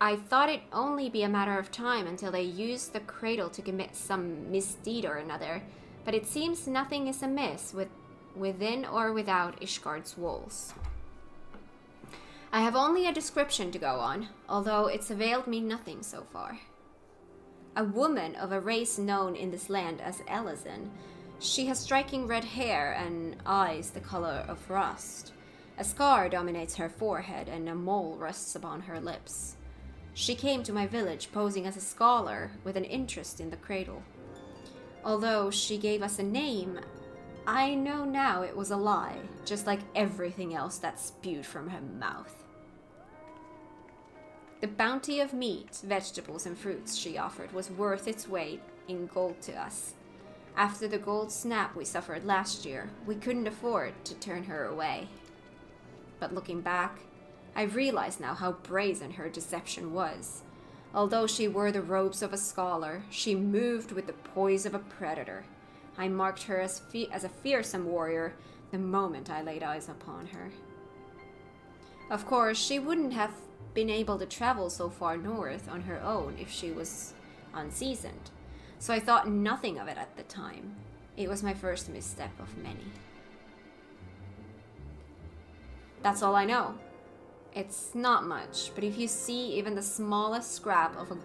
I thought it'd only be a matter of time until they used the cradle to commit some misdeed or another, but it seems nothing is amiss within or without Ishgard's walls. I have only a description to go on, although it's availed me nothing so far. A woman of a race known in this land as Ellison. She has striking red hair and eyes the color of rust. A scar dominates her forehead and a mole rests upon her lips. She came to my village posing as a scholar with an interest in the cradle. Although she gave us a name, I know now it was a lie, just like everything else that spewed from her mouth. The bounty of meat, vegetables, and fruits she offered was worth its weight in gold to us. After the gold snap we suffered last year, we couldn't afford to turn her away. But looking back, I realize now how brazen her deception was. Although she wore the robes of a scholar, she moved with the poise of a predator. I marked her as a fearsome warrior the moment I laid eyes upon her. Of course, she wouldn't have been able to travel so far north on her own if she was unseasoned, so I thought nothing of it at the time. It was my first misstep of many. That's all I know. It's not much, but if you see even the smallest scrap of a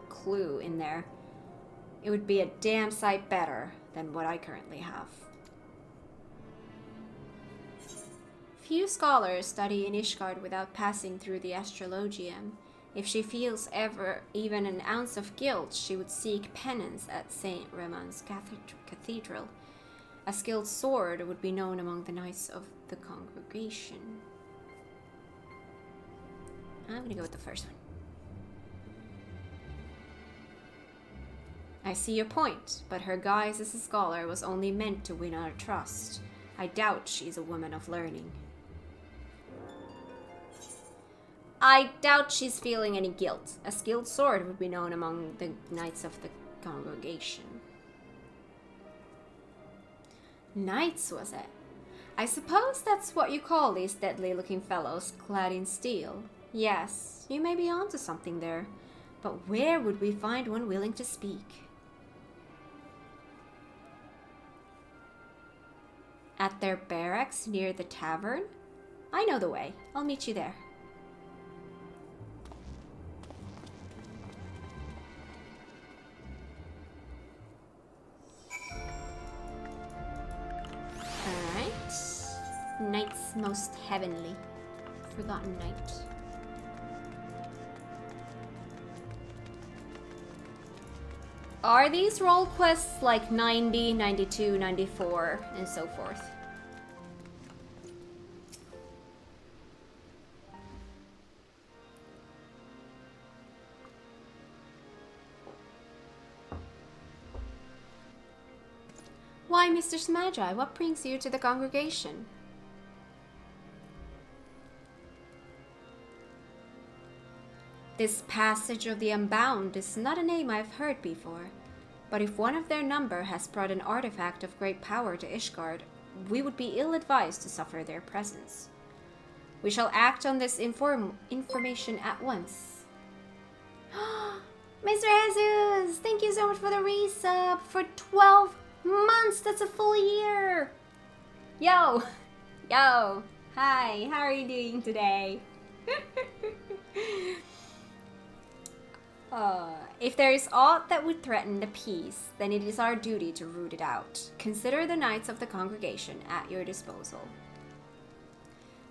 clue in there, it would be a damn sight better than what I currently have. Few scholars study in Ishgard without passing through the astrologium. If she feels ever even an ounce of guilt, she would seek penance at St. Ramon's Cathedral. A skilled sword would be known among the knights of the congregation. I'm gonna go with the first one. I see your point, but her guise as a scholar was only meant to win our trust. I doubt she's a woman of learning. I doubt she's feeling any guilt. A skilled sword would be known among the knights of the congregation. Knights, was it? I suppose that's what you call these deadly-looking fellows clad in steel. Yes, you may be onto something there, but where would we find one willing to speak? At their barracks near the tavern? I know the way. I'll meet you there. Alright. Knights most heavenly. Forgotten Knight. Are these role quests like 90, 92, 94, and so forth? Why, Mr. Magi, what brings you to the congregation? This Passage of the Unbound is not a name I've heard before, but if one of their number has brought an artifact of great power to Ishgard, we would be ill-advised to suffer their presence. We shall act on this information at once. Mr. Jesus, thank you so much for the resub for 12 months. That's a full year. Yo, hi, how are you doing today? If there is aught that would threaten the peace, then it is our duty to root it out. Consider the knights of the congregation at your disposal.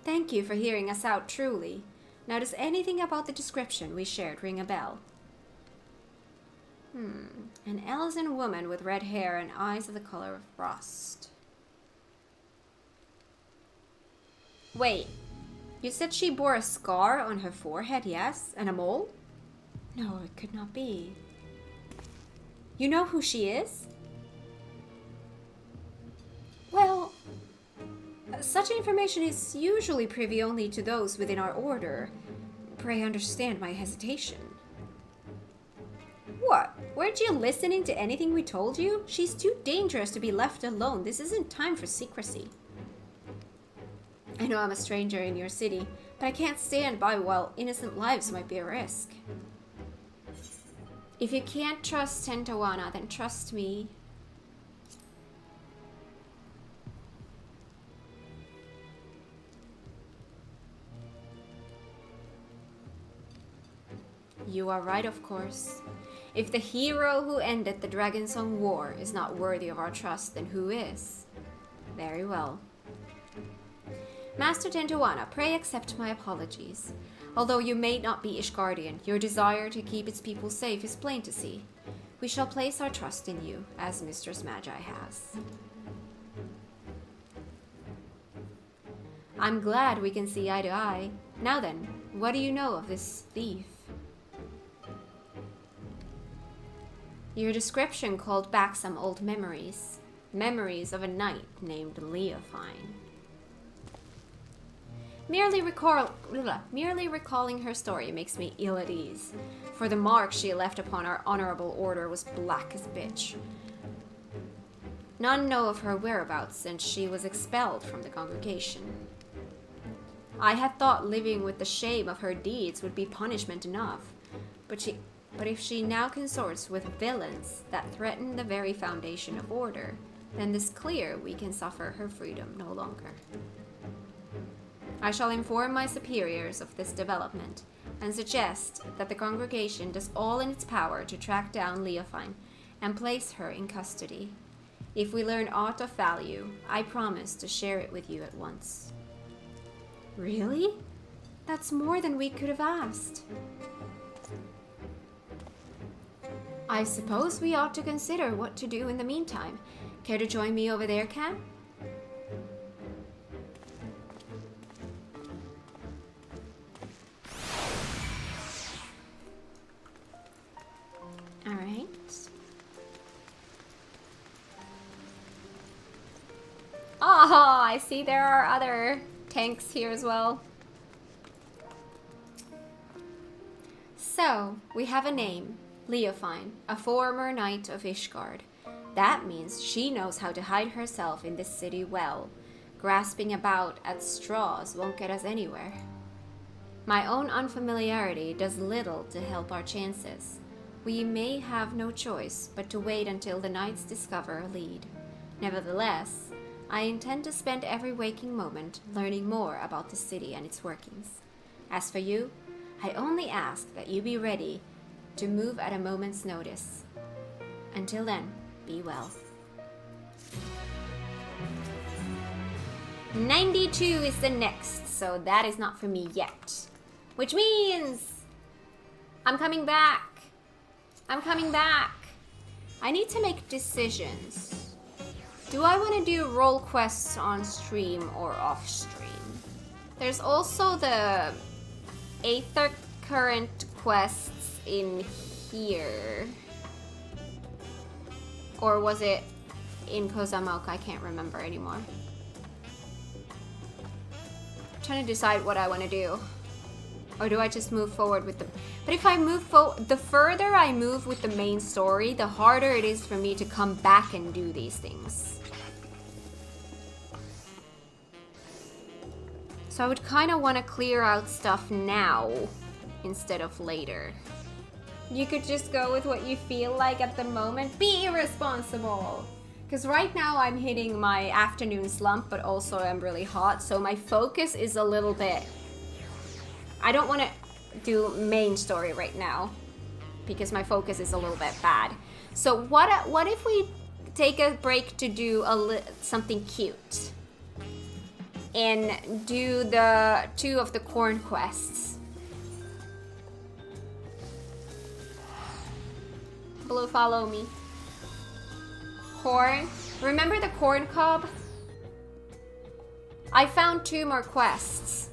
Thank you for hearing us out, truly. Now, does anything about the description we shared ring a bell? An Elzen woman with red hair and eyes of the color of frost. Wait, you said she bore a scar on her forehead, yes? And a mole? No, it could not be. You know who she is? Well, such information is usually privy only to those within our order. Pray understand my hesitation. What? Weren't you listening to anything we told you? She's too dangerous to be left alone. This isn't time for secrecy. I know I'm a stranger in your city, but I can't stand by while innocent lives might be at risk. If you can't trust Tentowana, then trust me. You are right, of course. If the hero who ended the Dragonsong War is not worthy of our trust, then who is? Very well. Master Tentowana, pray accept my apologies. Although you may not be Ishgardian, your desire to keep its people safe is plain to see. We shall place our trust in you, as Mistress Magi has. I'm glad we can see eye to eye. Now then, what do you know of this thief? Your description called back some old memories. Memories of a knight named Leofine. Merely recalling her story makes me ill at ease, for the mark she left upon our honorable order was black as bitch. None know of her whereabouts since she was expelled from the congregation. I had thought living with the shame of her deeds would be punishment enough, but if she now consorts with villains that threaten the very foundation of order, then it is clear we can suffer her freedom no longer. I shall inform my superiors of this development and suggest that the congregation does all in its power to track down Leofine and place her in custody. If we learn aught of value, I promise to share it with you at once. Really? That's more than we could have asked. I suppose we ought to consider what to do in the meantime. Care to join me over there, Kat? Alright. Oh, I see there are other tanks here as well. So, we have a name. Leofine, a former knight of Ishgard. That means she knows how to hide herself in this city well. Grasping about at straws won't get us anywhere. My own unfamiliarity does little to help our chances. We may have no choice but to wait until the knights discover a lead. Nevertheless, I intend to spend every waking moment learning more about the city and its workings. As for you, I only ask that you be ready to move at a moment's notice. Until then, be well. 92 is the next, so that is not for me yet. Which means I'm coming back. I'm coming back. I need to make decisions. Do I want to do role quests on stream or off stream? There's also the Aether Current quests in here. Or was it in Kozamauka? I can't remember anymore. I'm trying to decide what I want to do. Or do I just move forward with the... But if I move forward... The further I move with the main story, the harder it is for me to come back and do these things. So I would kind of want to clear out stuff now instead of later. You could just go with what you feel like at the moment. Be irresponsible! Because right now I'm hitting my afternoon slump, but also I'm really hot, so my focus is a little bit... I don't want to do main story right now, because my focus is a little bit bad. So what if we take a break to do something cute? And do the 2 of the corn quests. Blue, follow me. Corn. Remember the corn cob? I found 2 more quests.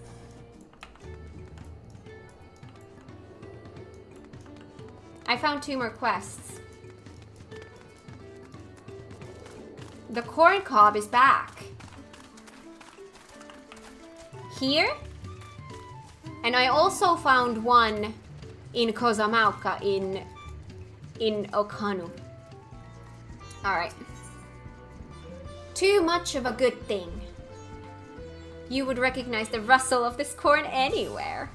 The corn cob is back. Here? And I also found one in Kozamauka in Okanu. Alright. Too much of a good thing. You would recognize the rustle of this corn anywhere.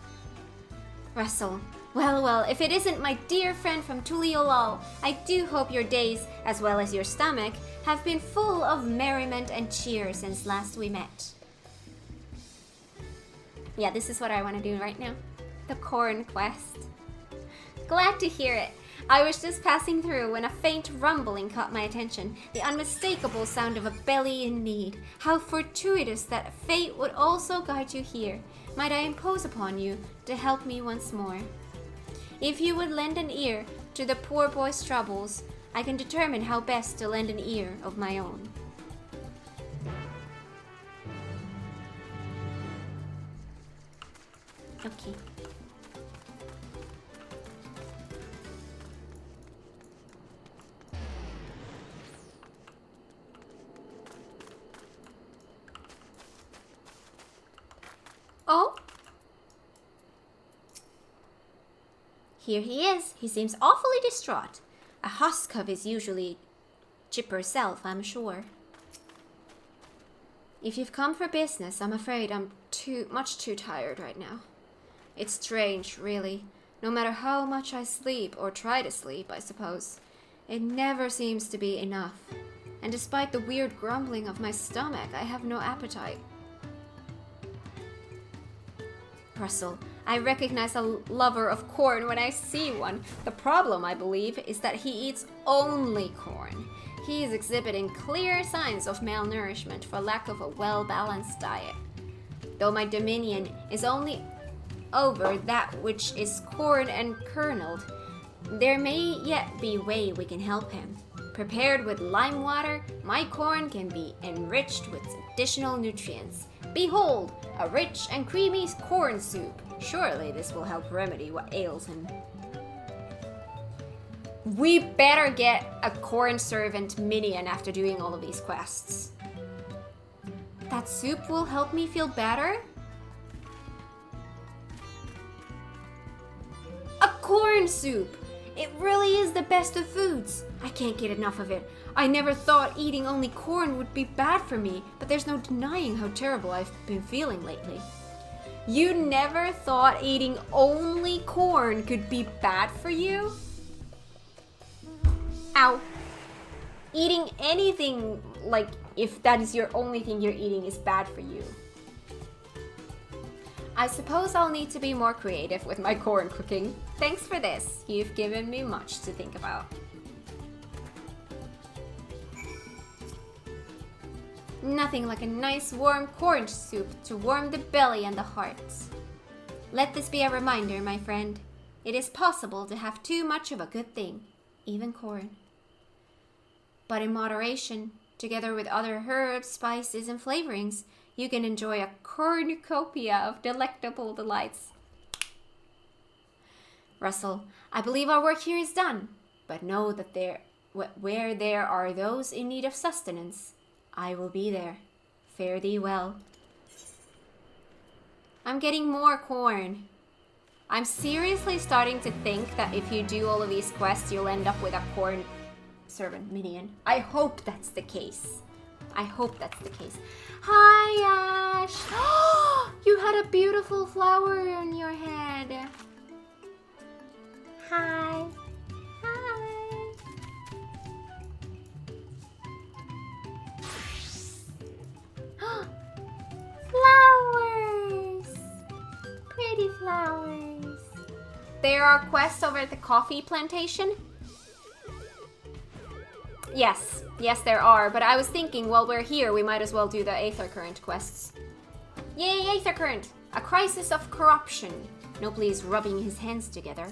Rustle. Well, if it isn't my dear friend from Tuliolal, I do hope your days, as well as your stomach, have been full of merriment and cheer since last we met. Yeah, this is what I want to do right now. The corn quest. Glad to hear it. I was just passing through when a faint rumbling caught my attention, the unmistakable sound of a belly in need. How fortuitous that fate would also guide you here. Might I impose upon you to help me once more? If you would lend an ear to the poor boy's troubles, I can determine how best to lend an ear of my own. Okay. Oh? Here he is. He seems awfully distraught. A Hoskov is usually chipper self, I'm sure. If you've come for business, I'm afraid I'm much too tired right now. It's strange, really. No matter how much I sleep, or try to sleep, I suppose, it never seems to be enough. And despite the weird grumbling of my stomach, I have no appetite. Russell, I recognize a lover of corn when I see one. The problem, I believe, is that he eats only corn. He is exhibiting clear signs of malnourishment for lack of a well-balanced diet. Though my dominion is only over that which is corn and kerneled, there may yet be a way we can help him. Prepared with lime water, my corn can be enriched with additional nutrients. Behold, a rich and creamy corn soup. Surely this will help remedy what ails him. We better get a corn servant minion after doing all of these quests. That soup will help me feel better? A corn soup! It really is the best of foods. I can't get enough of it. I never thought eating only corn would be bad for me, but there's no denying how terrible I've been feeling lately. You never thought eating only corn could be bad for you? Ow. Eating anything, like if that is your only thing you're eating, is bad for you. I suppose I'll need to be more creative with my corn cooking. Thanks for this. You've given me much to think about. Nothing like a nice warm corn soup to warm the belly and the heart. Let this be a reminder, my friend. It is possible to have too much of a good thing, even corn. But in moderation, together with other herbs, spices, and flavorings, you can enjoy a cornucopia of delectable delights. Russell, I believe our work here is done, but know that where there are those in need of sustenance, I will be there. Fare thee well. I'm getting more corn. I'm seriously starting to think that if you do all of these quests, you'll end up with a corn servant minion. I hope that's the case. I hope that's the case. Hi, Ash! You had a beautiful flower on your head. Hi. Hi. Flowers! Pretty flowers. There are quests over at the coffee plantation? Yes, there are, but I was thinking while we're here, we might as well do the Aether Current quests. Yay, Aether Current! A crisis of corruption. Nobly's rubbing his hands together.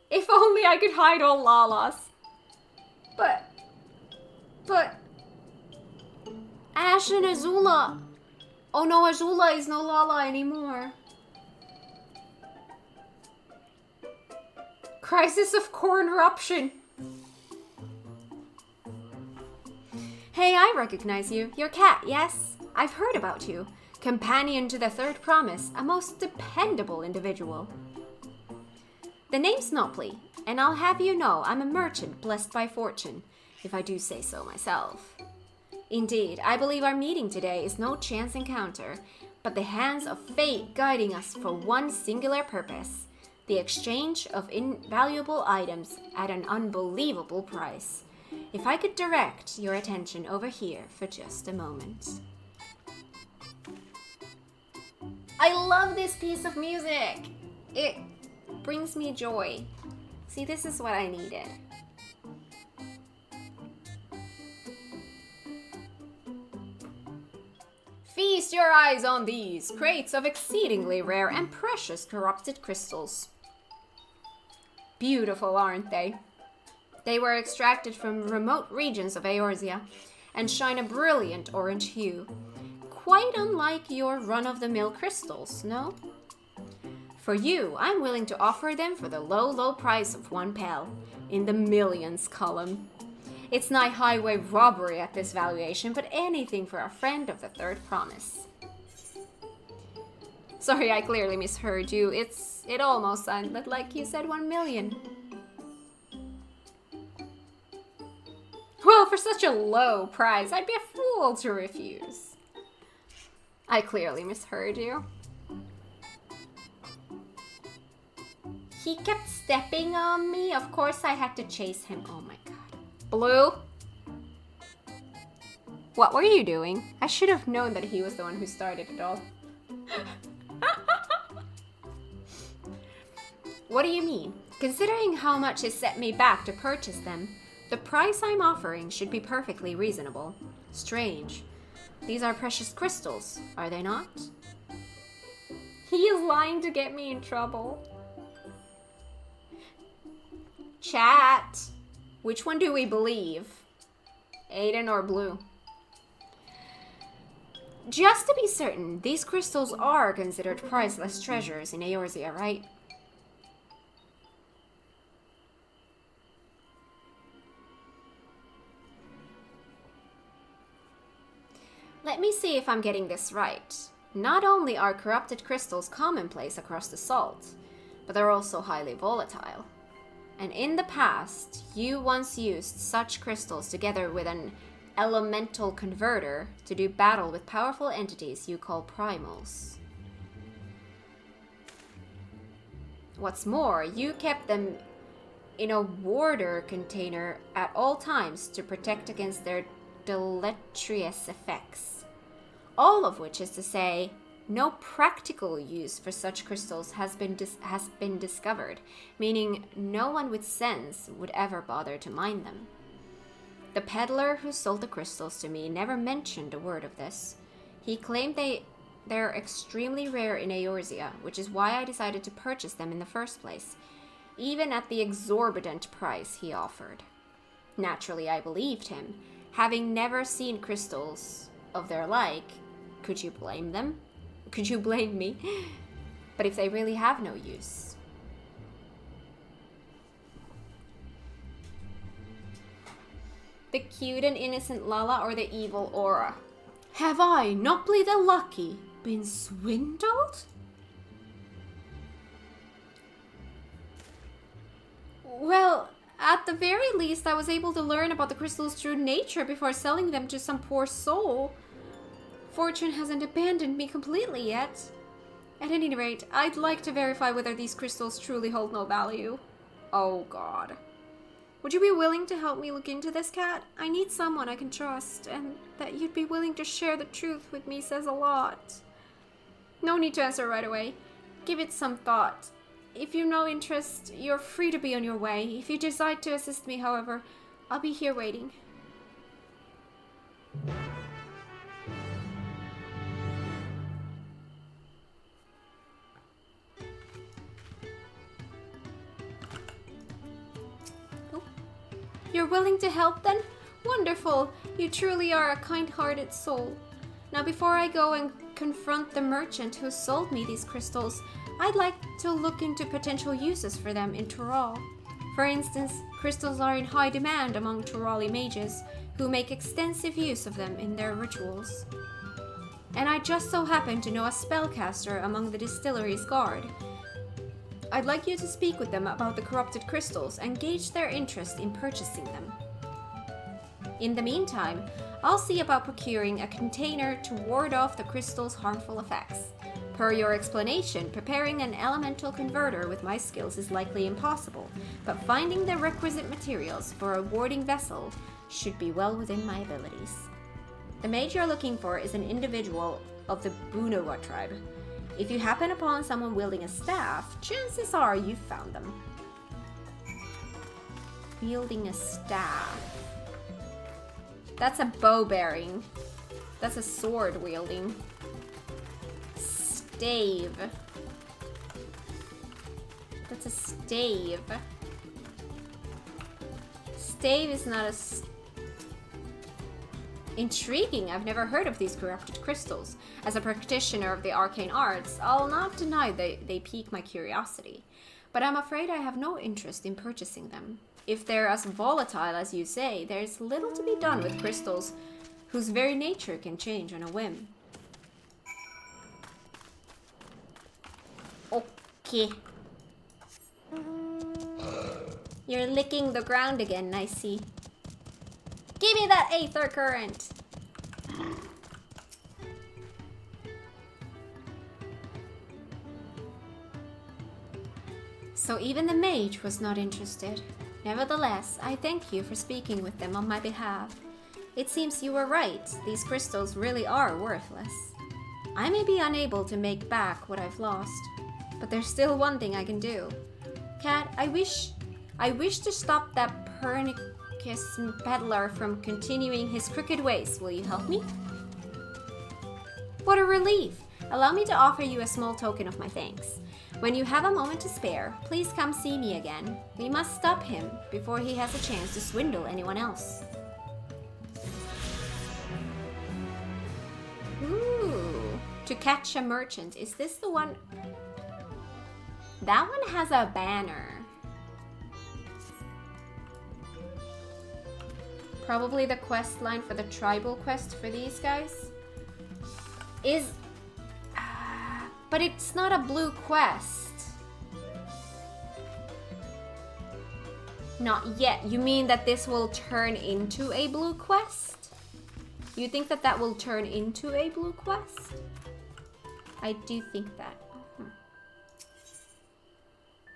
If only I could hide all Lalas. But... Ash and Azula. Oh no, Azula is no Lala anymore. Crisis of corruption. Hey, I recognize you. You're Kat, yes? I've heard about you. Companion to the Third Promise, a most dependable individual. The name's Nopley, and I'll have you know I'm a merchant blessed by fortune, if I do say so myself. Indeed, I believe our meeting today is no chance encounter, but the hands of fate guiding us for one singular purpose, the exchange of invaluable items at an unbelievable price. If I could direct your attention over here for just a moment. I love this piece of music! It brings me joy. See, this is what I needed. Feast your eyes on these crates of exceedingly rare and precious corrupted crystals. Beautiful, aren't they? They were extracted from remote regions of Eorzea and shine a brilliant orange hue. Quite unlike your run-of-the-mill crystals, no? For you, I'm willing to offer them for the low price of 1 pel, in the millions column. It's nigh highway robbery at this valuation, but anything for a friend of the Third Promise. Sorry, I clearly misheard you. It almost sounded like you said 1 million. for such a low price, I'd be a fool to refuse. I clearly misheard you. He kept stepping on me. Of course I had to chase him. Oh my god. Blue? What were you doing? I should have known that he was the one who started it all. What do you mean? Considering how much it set me back to purchase them, the price I'm offering should be perfectly reasonable. Strange. These are precious crystals, are they not? He is lying to get me in trouble. Chat. Which one do we believe? Aiden or Blue? Just to be certain, these crystals are considered priceless treasures in Eorzea, right? Let me see if I'm getting this right. Not only are corrupted crystals commonplace across the salt, but they're also highly volatile. And in the past, you once used such crystals together with an elemental converter to do battle with powerful entities you call primals. What's more, you kept them in a warder container at all times to protect against their deleterious effects. All of which is to say, no practical use for such crystals has been discovered, meaning no one with sense would ever bother to mine them. The peddler who sold the crystals to me never mentioned a word of this. He claimed they're extremely rare in Eorzea, which is why I decided to purchase them in the first place, even at the exorbitant price he offered. Naturally, I believed him. Having never seen crystals of their like, could you blame them? Could you blame me? But if they really have no use. The cute and innocent Lala or the evil Aura? Have I, Noply the Lucky, been swindled? Well, at the very least, I was able to learn about the crystal's true nature before selling them to some poor soul. Fortune hasn't abandoned me completely yet. At any rate, I'd like to verify whether these crystals truly hold no value. Oh god. Would you be willing to help me look into this, Cat? I need someone I can trust, and that you'd be willing to share the truth with me says a lot. No need to answer right away. Give it some thought. If you've no interest, you're free to be on your way. If you decide to assist me, however, I'll be here waiting. You're willing to help then? Wonderful! You truly are a kind-hearted soul. Now before I go and confront the merchant who sold me these crystals, I'd like to look into potential uses for them in Tural. For instance, crystals are in high demand among Turali mages, who make extensive use of them in their rituals. And I just so happen to know a spellcaster among the distillery's guard. I'd like you to speak with them about the corrupted crystals and gauge their interest in purchasing them. In the meantime, I'll see about procuring a container to ward off the crystal's harmful effects. Per your explanation, preparing an elemental converter with my skills is likely impossible, but finding the requisite materials for a warding vessel should be well within my abilities. The mage you're looking for is an individual of the Bunawa tribe. If you happen upon someone wielding a staff, chances are you've found them. Wielding a staff. That's a bow bearing. That's a sword wielding. Stave. That's a stave. Stave is not a... Intriguing, I've never heard of these corrupted crystals. As a practitioner of the arcane arts, I'll not deny they pique my curiosity. But I'm afraid I have no interest in purchasing them. If they're as volatile as you say, there's little to be done with crystals whose very nature can change on a whim. Okay. You're licking the ground again, I see. Give me that aether current! So even the mage was not interested. Nevertheless, I thank you for speaking with them on my behalf. It seems you were right. These crystals really are worthless. I may be unable to make back what I've lost, but there's still one thing I can do. Cat, I wish to stop that Pernicus peddler from continuing his crooked ways. Will you help me? What a relief! Allow me to offer you a small token of my thanks. When you have a moment to spare, please come see me again. We must stop him before he has a chance to swindle anyone else. Ooh, to catch a merchant. Is this the one? That one has a banner. Probably the quest line for the tribal quest for these guys. But it's not a blue quest. Not yet. You mean that this will turn into a blue quest? You think that that will turn into a blue quest? I do think that.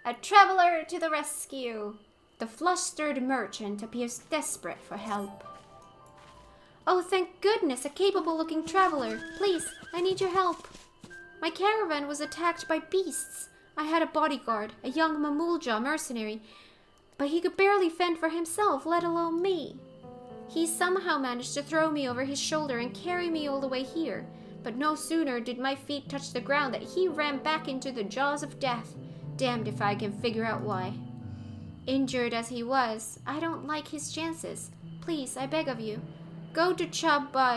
A traveler to the rescue. The flustered merchant appears desperate for help. Oh, thank goodness, a capable-looking traveler. Please, I need your help. My caravan was attacked by beasts. I had a bodyguard, a young Mamulja mercenary, but he could barely fend for himself, let alone me. He somehow managed to throw me over his shoulder and carry me all the way here, but no sooner did my feet touch the ground that he ran back into the jaws of death. Damned if I can figure out why. Injured as he was, I don't like his chances. Please, I beg of you, go to Chabayukek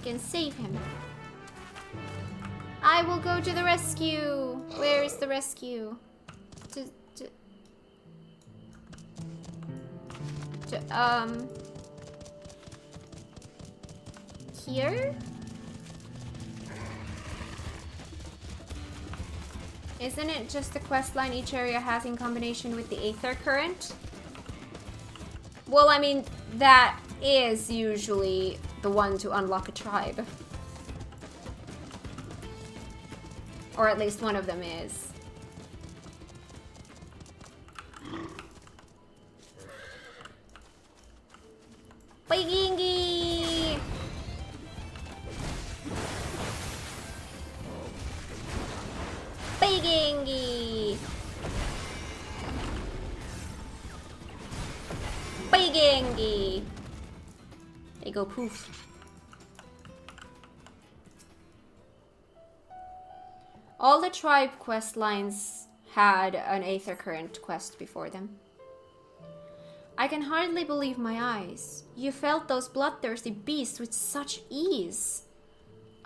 and save him. I will go to the rescue. Where is the rescue? Here? Isn't it just the quest line each area has in combination with the aether current? Well, I mean, that is usually the one to unlock a tribe. Or at least one of them is. Baigingi! Baigingi! Baigingi! They go poof. All the tribe quest lines had an aether current quest before them. I can hardly believe my eyes. You felt those bloodthirsty beasts with such ease.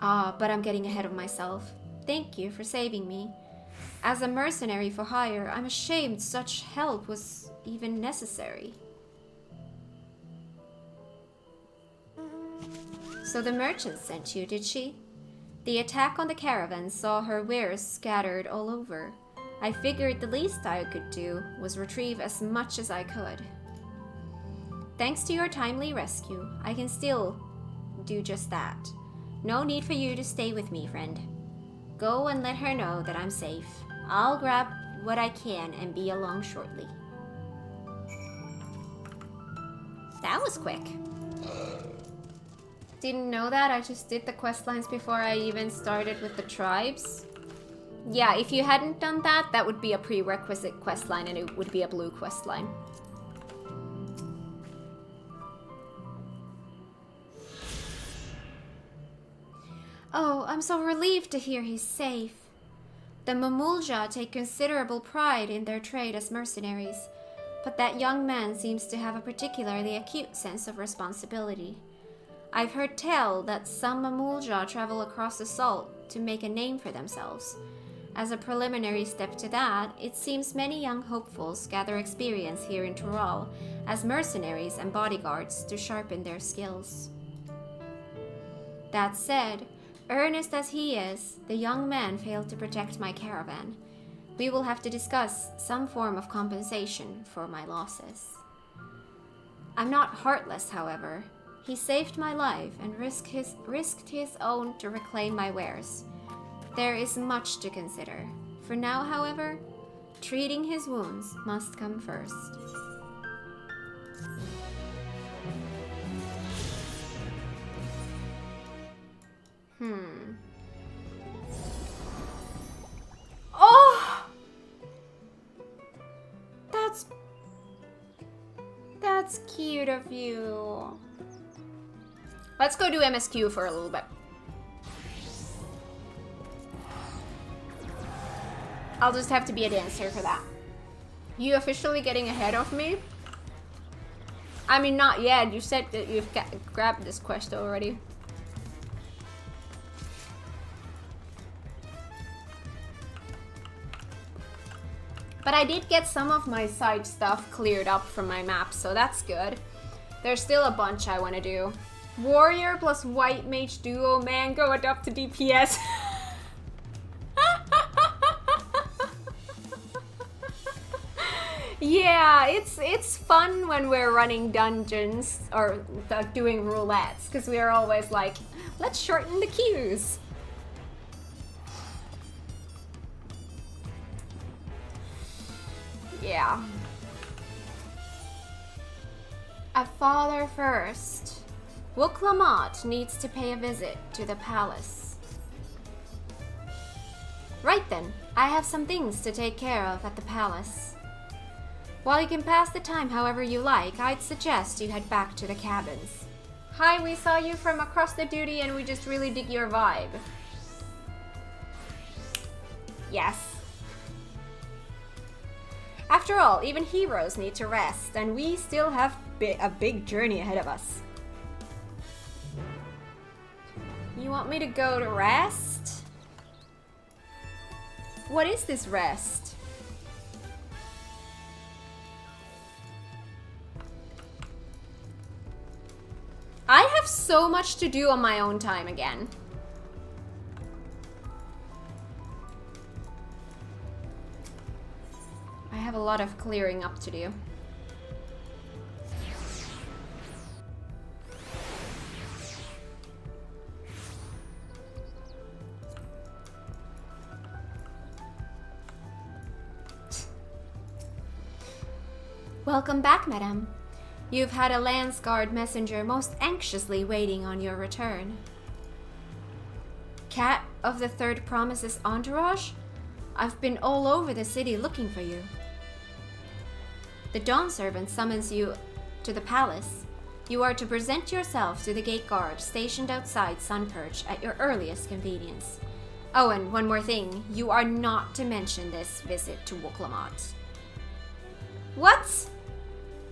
But I'm getting ahead of myself. Thank you for saving me. As a mercenary for hire, I'm ashamed such help was even necessary. So the merchant sent you, did she? The attack on the caravan saw her wares scattered all over. I figured the least I could do was retrieve as much as I could. Thanks to your timely rescue, I can still do just that. No need for you to stay with me, friend. Go and let her know that I'm safe. I'll grab what I can and be along shortly. That was quick. Didn't know that. I just did the quest lines before I even started with the tribes. Yeah, if you hadn't done that, that would be a prerequisite quest line and it would be a blue quest line. Oh, I'm so relieved to hear he's safe. The Mamulja take considerable pride in their trade as mercenaries, but that young man seems to have a particularly acute sense of responsibility. I've heard tell that some Mamulja travel across the salt to make a name for themselves. As a preliminary step to that, it seems many young hopefuls gather experience here in Tural as mercenaries and bodyguards to sharpen their skills. That said, earnest as he is, the young man failed to protect my caravan. We will have to discuss some form of compensation for my losses. I'm not heartless, however. He saved my life and risked his own to reclaim my wares. There is much to consider. For now, however, treating his wounds must come first. Oh! That's cute of you. Let's go do MSQ for a little bit. I'll just have to be a dancer for that. You officially getting ahead of me? I mean, not yet. You said that you've grabbed this quest already. But I did get some of my side stuff cleared up from my map, so that's good. There's still a bunch I want to do. Warrior plus white mage duo, mango adopt to DPS. Yeah, it's fun when we're running dungeons or doing roulettes, because we are always like, let's shorten the queues. Yeah. A father first. Lamat needs to pay a visit to the palace. Right then, I have some things to take care of at the palace. While you can pass the time however you like, I'd suggest you head back to the cabins. Hi, we saw you from across the duty and we just really dig your vibe. Yes. After all, even heroes need to rest, and we still have a big journey ahead of us. You want me to go to rest? What is this rest? I have so much to do on my own time again. I have a lot of clearing up to do. Welcome back, madame. You've had a Landsguard messenger most anxiously waiting on your return. Cat of the Third Promise's entourage? I've been all over the city looking for you. The Dawn Servant summons you to the palace. You are to present yourself to the gate guard stationed outside Sunperch at your earliest convenience. Oh, and one more thing. You are not to mention this visit to Lamat. What?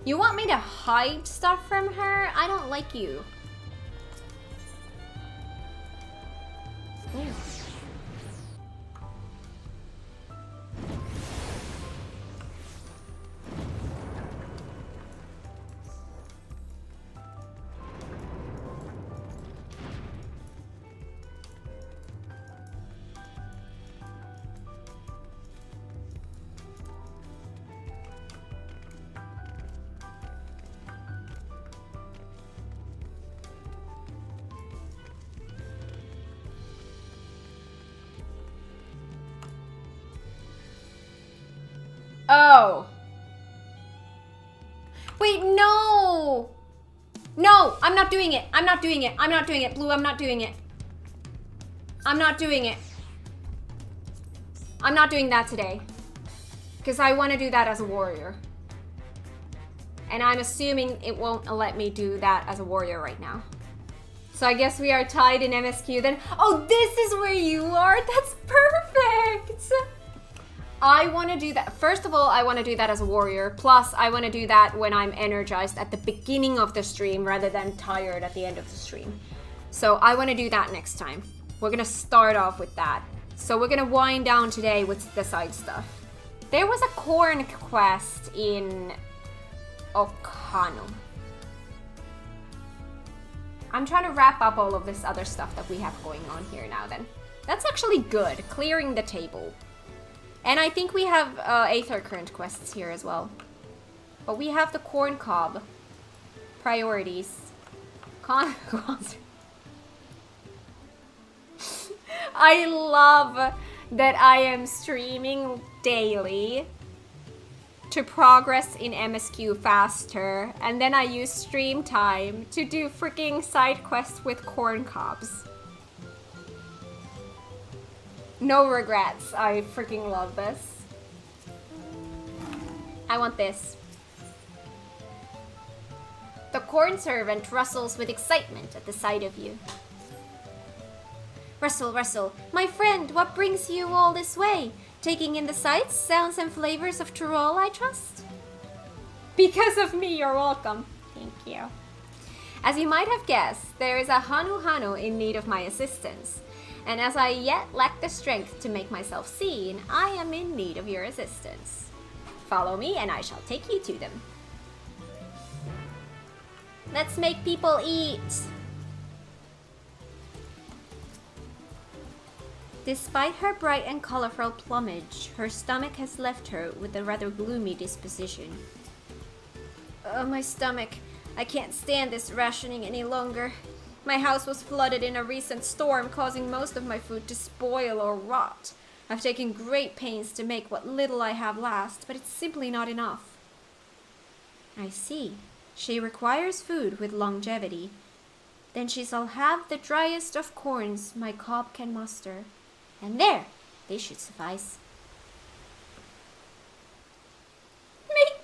You want me to hide stuff from her? I don't like you. Ooh. Oh. Wait, no! No, I'm not doing it. I'm not doing it. I'm not doing it. Blue, I'm not doing it. I'm not doing it. I'm not doing that today. Because I want to do that as a warrior. And I'm assuming it won't let me do that as a warrior right now. So I guess we are tied in MSQ then. Oh, this is where you are? That's perfect! I want to do that. First of all, I want to do that as a warrior. Plus, I want to do that when I'm energized at the beginning of the stream rather than tired at the end of the stream. So I want to do that next time. We're going to start off with that. So we're going to wind down today with the side stuff. There was a corn quest in Okano. I'm trying to wrap up all of this other stuff that we have going on here now then. That's actually good. Clearing the table. And I think we have Aether Current quests here as well. But we have the corn cob. Priorities. I love that I am streaming daily to progress in MSQ faster, and then I use stream time to do freaking side quests with corn cobs. No regrets. I freaking love this. I want this. The corn servant rustles with excitement at the sight of you. Rustle, rustle. My friend, what brings you all this way? Taking in the sights, sounds, and flavors of Tyrol, I trust? Because of me, you're welcome. Thank you. As you might have guessed, there is a Hanu Hanu in need of my assistance. And as I yet lack the strength to make myself seen, I am in need of your assistance. Follow me and I shall take you to them. Let's make people eat! Despite her bright and colorful plumage, her stomach has left her with a rather gloomy disposition. Oh, my stomach. I can't stand this rationing any longer. My house was flooded in a recent storm, causing most of my food to spoil or rot. I've taken great pains to make what little I have last, but it's simply not enough. I see. She requires food with longevity. Then she shall have the driest of corns my cob can muster. And there, they should suffice.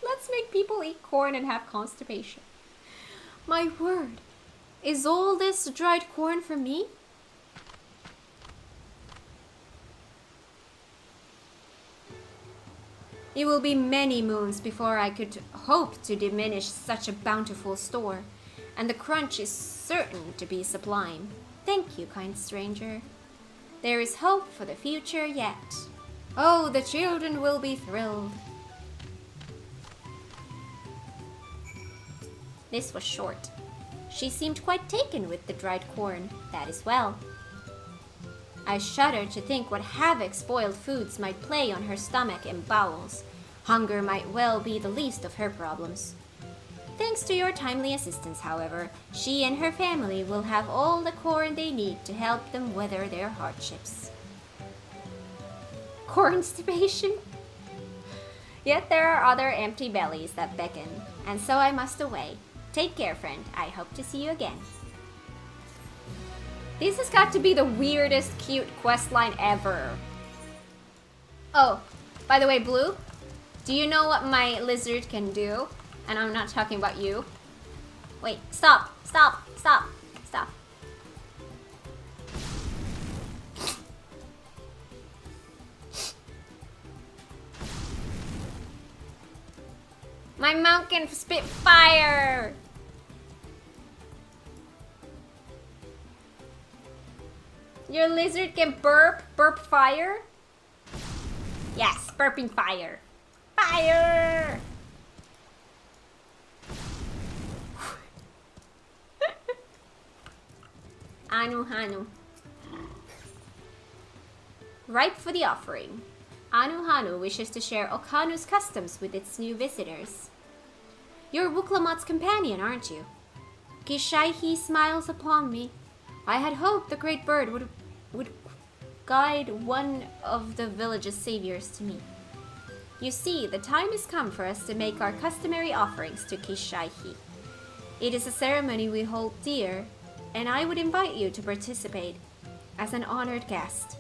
Let's make people eat corn and have constipation. My word, is all this dried corn for me? It will be many moons before I could hope to diminish such a bountiful store, and the crunch is certain to be sublime. Thank you, kind stranger. There is hope for the future yet. Oh, the children will be thrilled. This was short. She seemed quite taken with the dried corn. That is well. I shudder to think what havoc spoiled foods might play on her stomach and bowels. Hunger might well be the least of her problems. Thanks to your timely assistance, however, she and her family will have all the corn they need to help them weather their hardships. Constipation? Yet there are other empty bellies that beckon, and so I must away. Take care, friend. I hope to see you again. This has got to be the weirdest cute questline ever. Oh, by the way, Blue, do you know what my lizard can do? And I'm not talking about you. Wait, stop, stop, stop, stop. My mount can spit fire! Your lizard can burp fire? Yes, burping fire. Fire! Anu Hanu. Ripe for the offering. Anu Hanu wishes to share Okanu's customs with its new visitors. You're Wuklamat's companion, aren't you? Gishaihi smiles upon me. I had hoped the great bird would guide one of the village's saviors to me. You see, the time has come for us to make our customary offerings to Gishaihi. It is a ceremony we hold dear, and I would invite you to participate as an honored guest.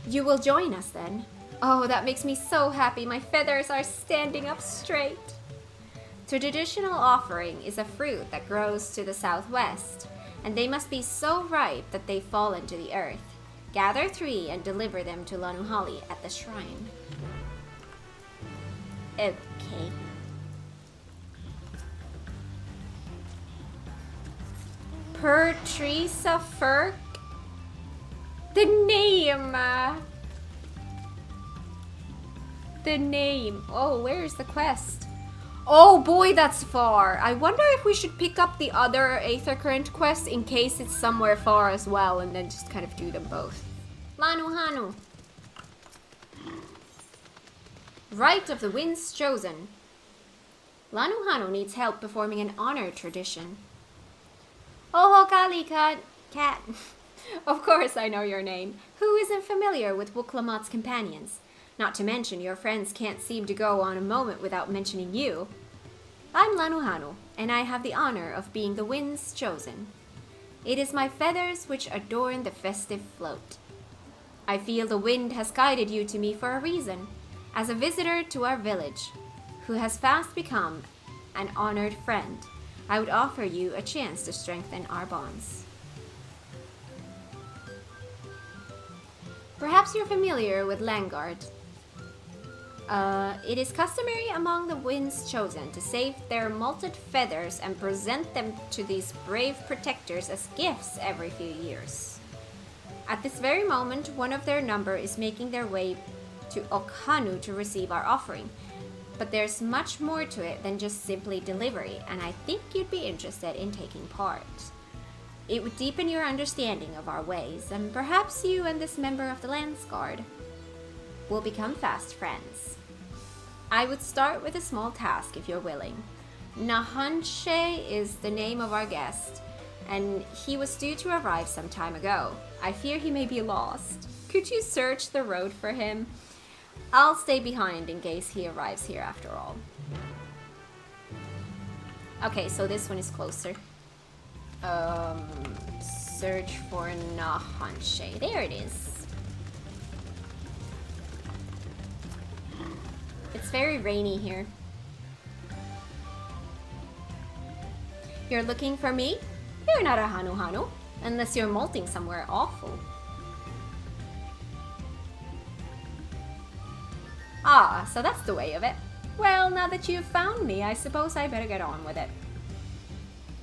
You will join us then. Oh, that makes me so happy. My feathers are standing up straight. The traditional offering is a fruit that grows to the southwest, and they must be so ripe that they fall into the earth. Gather 3 and deliver them to Lanuhali at the shrine. Okay. Pertrisa Furk? The name! The name. Oh, where's the quest? Oh boy, that's far. I wonder if we should pick up the other Aether Current quest in case it's somewhere far as well, and then just kind of do them both. Lanu Hanu. Rite of the Winds Chosen. Lanuhanu needs help performing an honor tradition. Oh, MagiKat, cat. Of course I know your name. Who isn't familiar with Lamat's companions? Not to mention your friends can't seem to go on a moment without mentioning you. I'm Lanuhanu, and I have the honor of being the wind's chosen. It is my feathers which adorn the festive float. I feel the wind has guided you to me for a reason, as a visitor to our village, who has fast become an honored friend. I would offer you a chance to strengthen our bonds. Perhaps you're familiar with Langard. It is customary among the winds chosen to save their molted feathers and present them to these brave protectors as gifts every few years. At this very moment, one of their number is making their way to Okhanu to receive our offering. But there's much more to it than just simply delivery, and I think you'd be interested in taking part. It would deepen your understanding of our ways, and perhaps you and this member of the Lance Guard will become fast friends. I would start with a small task if you're willing. Nahanshe is the name of our guest, and he was due to arrive some time ago. I fear he may be lost. Could you search the road for him? I'll stay behind in case he arrives here after all. Okay, so this one is closer. Search for Nahanshe. There it is. It's very rainy here. You're looking for me? You're not a Hanu, unless you're molting somewhere awful. Ah, so that's the way of it. Well, now that you've found me, I suppose I better get on with it.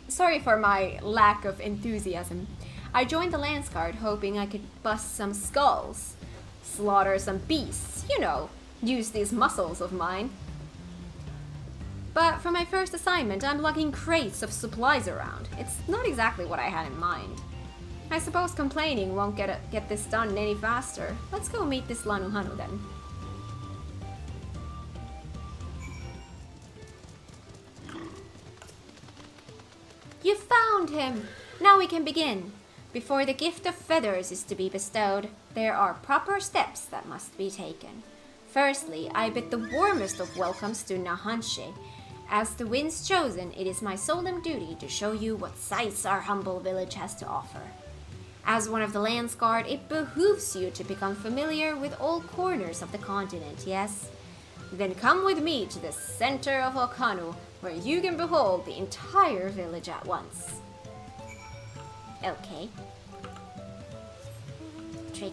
Sorry for my lack of enthusiasm. I joined the Lance Guard hoping I could bust some skulls, slaughter some beasts, you know, use these muscles of mine. But for my first assignment, I'm lugging crates of supplies around. It's not exactly what I had in mind. I suppose complaining won't get this done any faster. Let's go meet this Lanuhanu then. You found him! Now we can begin. Before the gift of feathers is to be bestowed, there are proper steps that must be taken. Firstly, I bid the warmest of welcomes to Nahanshe. As the wind's chosen, it is my solemn duty to show you what sights our humble village has to offer. As one of the Lance Guard, it behooves you to become familiar with all corners of the continent, yes? Then come with me to the center of Okhanu, where you can behold the entire village at once. Okay. Trick.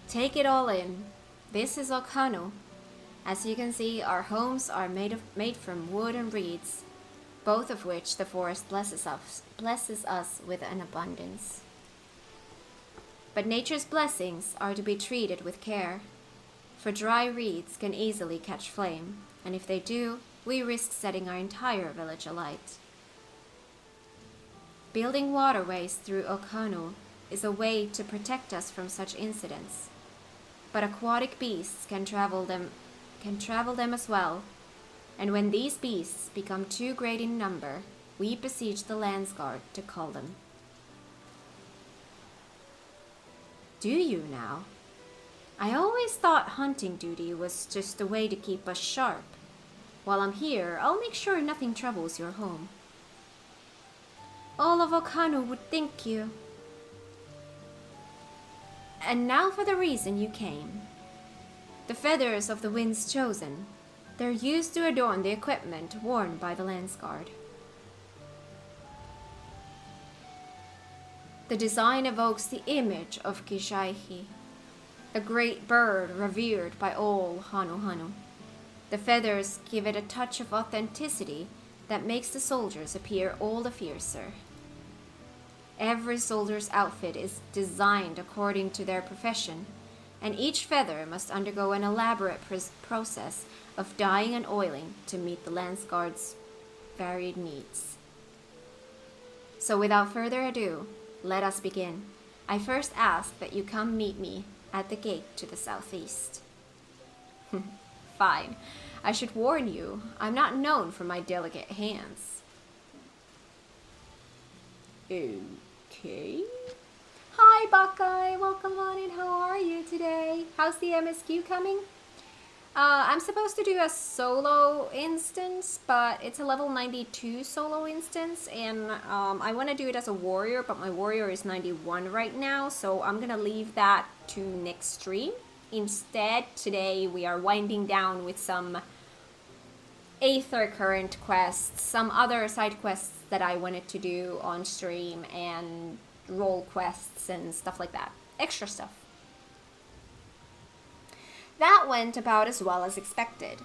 Take it all in. This is Okhanu. As you can see, our homes are made from wood and reeds, both of which the forest blesses us with an abundance. But nature's blessings are to be treated with care, for dry reeds can easily catch flame, and if they do, we risk setting our entire village alight. Building waterways through Okhanu is a way to protect us from such incidents. But aquatic beasts can travel them as well, and when these beasts become too great in number, we besiege the Lance Guard to cull them. Do you now? I always thought hunting duty was just a way to keep us sharp. While I'm here, I'll make sure nothing troubles your home. All of Okhanu would thank you. And now for the reason you came. The feathers of the wind's chosen. They're used to adorn the equipment worn by the Lance Guard. The design evokes the image of Kishaihi, a great bird revered by all Hanu. The feathers give it a touch of authenticity that makes the soldiers appear all the fiercer. Every soldier's outfit is designed according to their profession, and each feather must undergo an elaborate process of dyeing and oiling to meet the Lance Guard's varied needs. So without further ado, let us begin. I first ask that you come meet me at the gate to the southeast. Fine. I should warn you, I'm not known for my delicate hands. Okay. Hi, Buckeye. Welcome on in. How are you today? How's the MSQ coming? I'm supposed to do a solo instance, but it's a level 92 solo instance, and I want to do it as a warrior, but my warrior is 91 right now, so I'm gonna leave that to next stream. Instead, today we are winding down with some Aether Current quests, some other side quests that I wanted to do on stream, and role quests and stuff like that. Extra stuff. That went about as well as expected.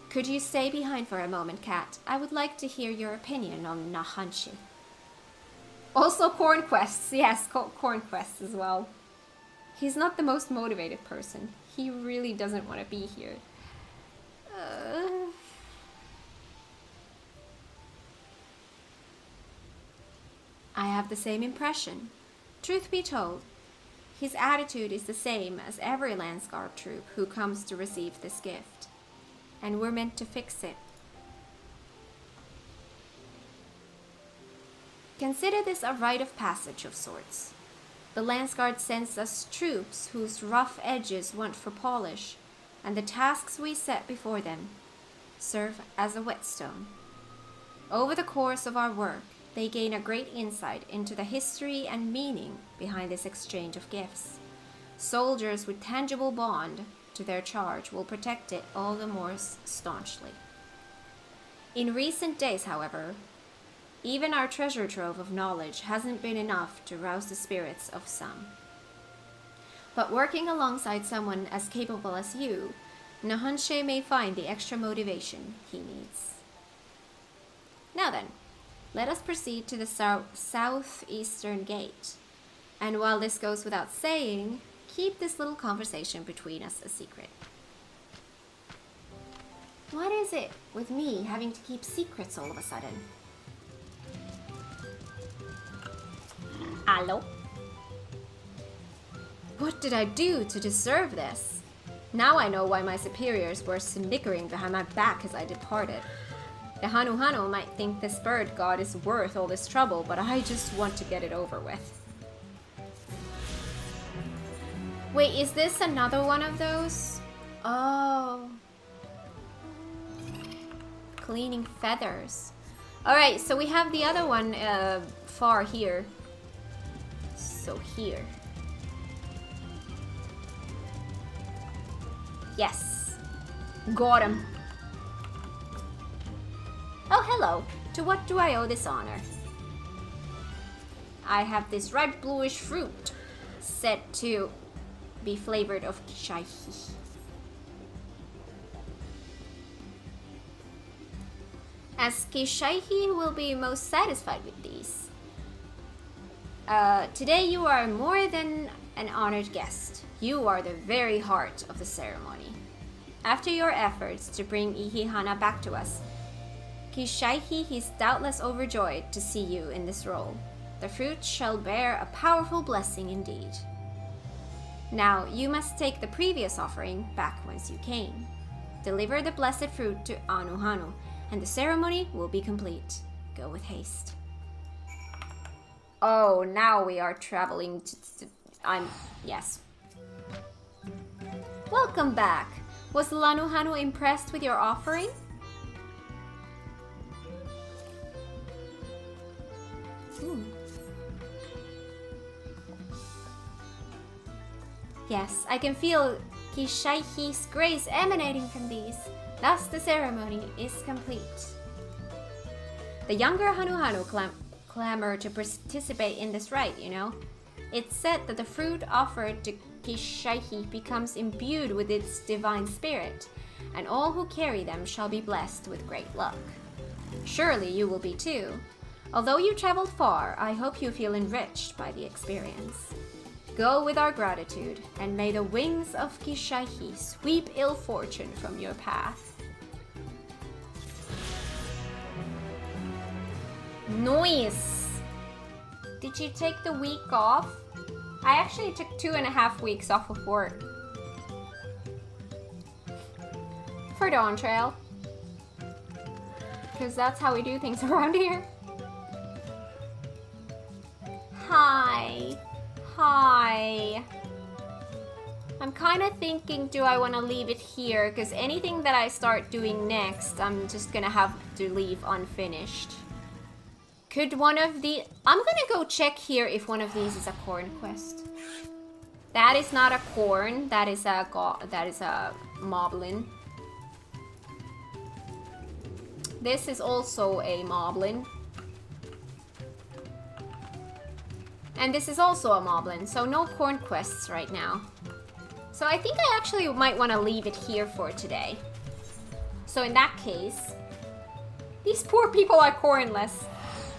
Could you stay behind for a moment, Kat? I would like to hear your opinion on Nahanshi. Also corn quests, yes, corn quests as well. He's not the most motivated person. He really doesn't want to be here. I have the same impression. Truth be told, his attitude is the same as every Lance Guard troop who comes to receive this gift. And we're meant to fix it. Consider this a rite of passage of sorts. The Lance Guard sends us troops whose rough edges want for polish, and the tasks we set before them serve as a whetstone. Over the course of our work, they gain a great insight into the history and meaning behind this exchange of gifts. Soldiers with tangible bond to their charge will protect it all the more staunchly. In recent days, however, even our treasure trove of knowledge hasn't been enough to rouse the spirits of some. But working alongside someone as capable as you, Nahanshi may find the extra motivation he needs. Now then, let us proceed to the southeastern gate. And while this goes without saying, keep this little conversation between us a secret. What is it with me having to keep secrets all of a sudden? Hello? What did I do to deserve this? Now I know why my superiors were snickering behind my back as I departed. The Hanu Hanu might think this bird god is worth all this trouble, but I just want to get it over with. Wait, is this another one of those? Oh. Cleaning feathers. Alright, so we have the other one far here. So here. Yes. Got him. Oh, hello. To what do I owe this honor? I have this ripe bluish fruit said to be flavored of Kishaihi. As Kishaihi will be most satisfied with these. Today you are more than an honored guest. You are the very heart of the ceremony. After your efforts to bring Ihihana back to us, Kishaihi is doubtless overjoyed to see you in this role. The fruit shall bear a powerful blessing indeed. Now, you must take the previous offering back whence you came. Deliver the blessed fruit to Anu Hanu, and the ceremony will be complete. Go with haste. Oh, now we are traveling to yes. Welcome back. Was Lanu Hanu impressed with your offering? Yes, I can feel Kishaihi's grace emanating from these. Thus the ceremony is complete. The younger Hanu Hanu clamor to participate in this rite, you know. It's said that the fruit offered to Kishaihi becomes imbued with its divine spirit, and all who carry them shall be blessed with great luck. Surely you will be too. Although you traveled far, I hope you feel enriched by the experience. Go with our gratitude, and may the wings of Gishahi sweep ill fortune from your path. Nice! Did you take the week off? I actually took 2.5 weeks off of work. For Dawntrail. Because that's how we do things around here. Hi. Hi. I'm kind of thinking, do I want to leave it here? Because anything that I start doing next, I'm just going to have to leave unfinished. Could one of the... I'm going to go check here if one of these is a corn quest. That is not a corn. That is a moblin. This is also a moblin. And this is also a moblin, so no corn quests right now. So I think I actually might want to leave it here for today. So in that case, these poor people are cornless.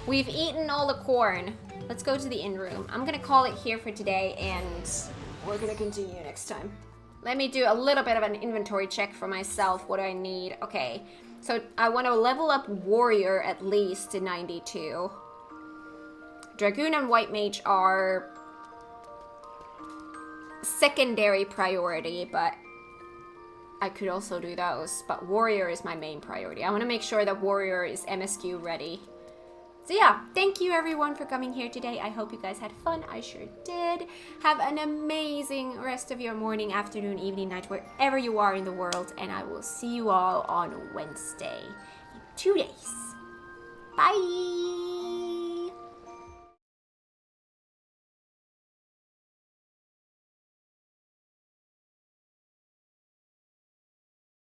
We've eaten all the corn. Let's go to the inn room. I'm gonna call it here for today, and we're gonna continue next time. Let me do a little bit of an inventory check for myself, what I need. Okay, so I want to level up warrior at least to 92. Dragoon and White Mage are secondary priority, but I could also do those. But Warrior is my main priority. I want to make sure that Warrior is MSQ ready. So yeah, thank you everyone for coming here today. I hope you guys had fun. I sure did. Have an amazing rest of your morning, afternoon, evening, night, wherever you are in the world. And I will see you all on Wednesday in 2 days. Bye!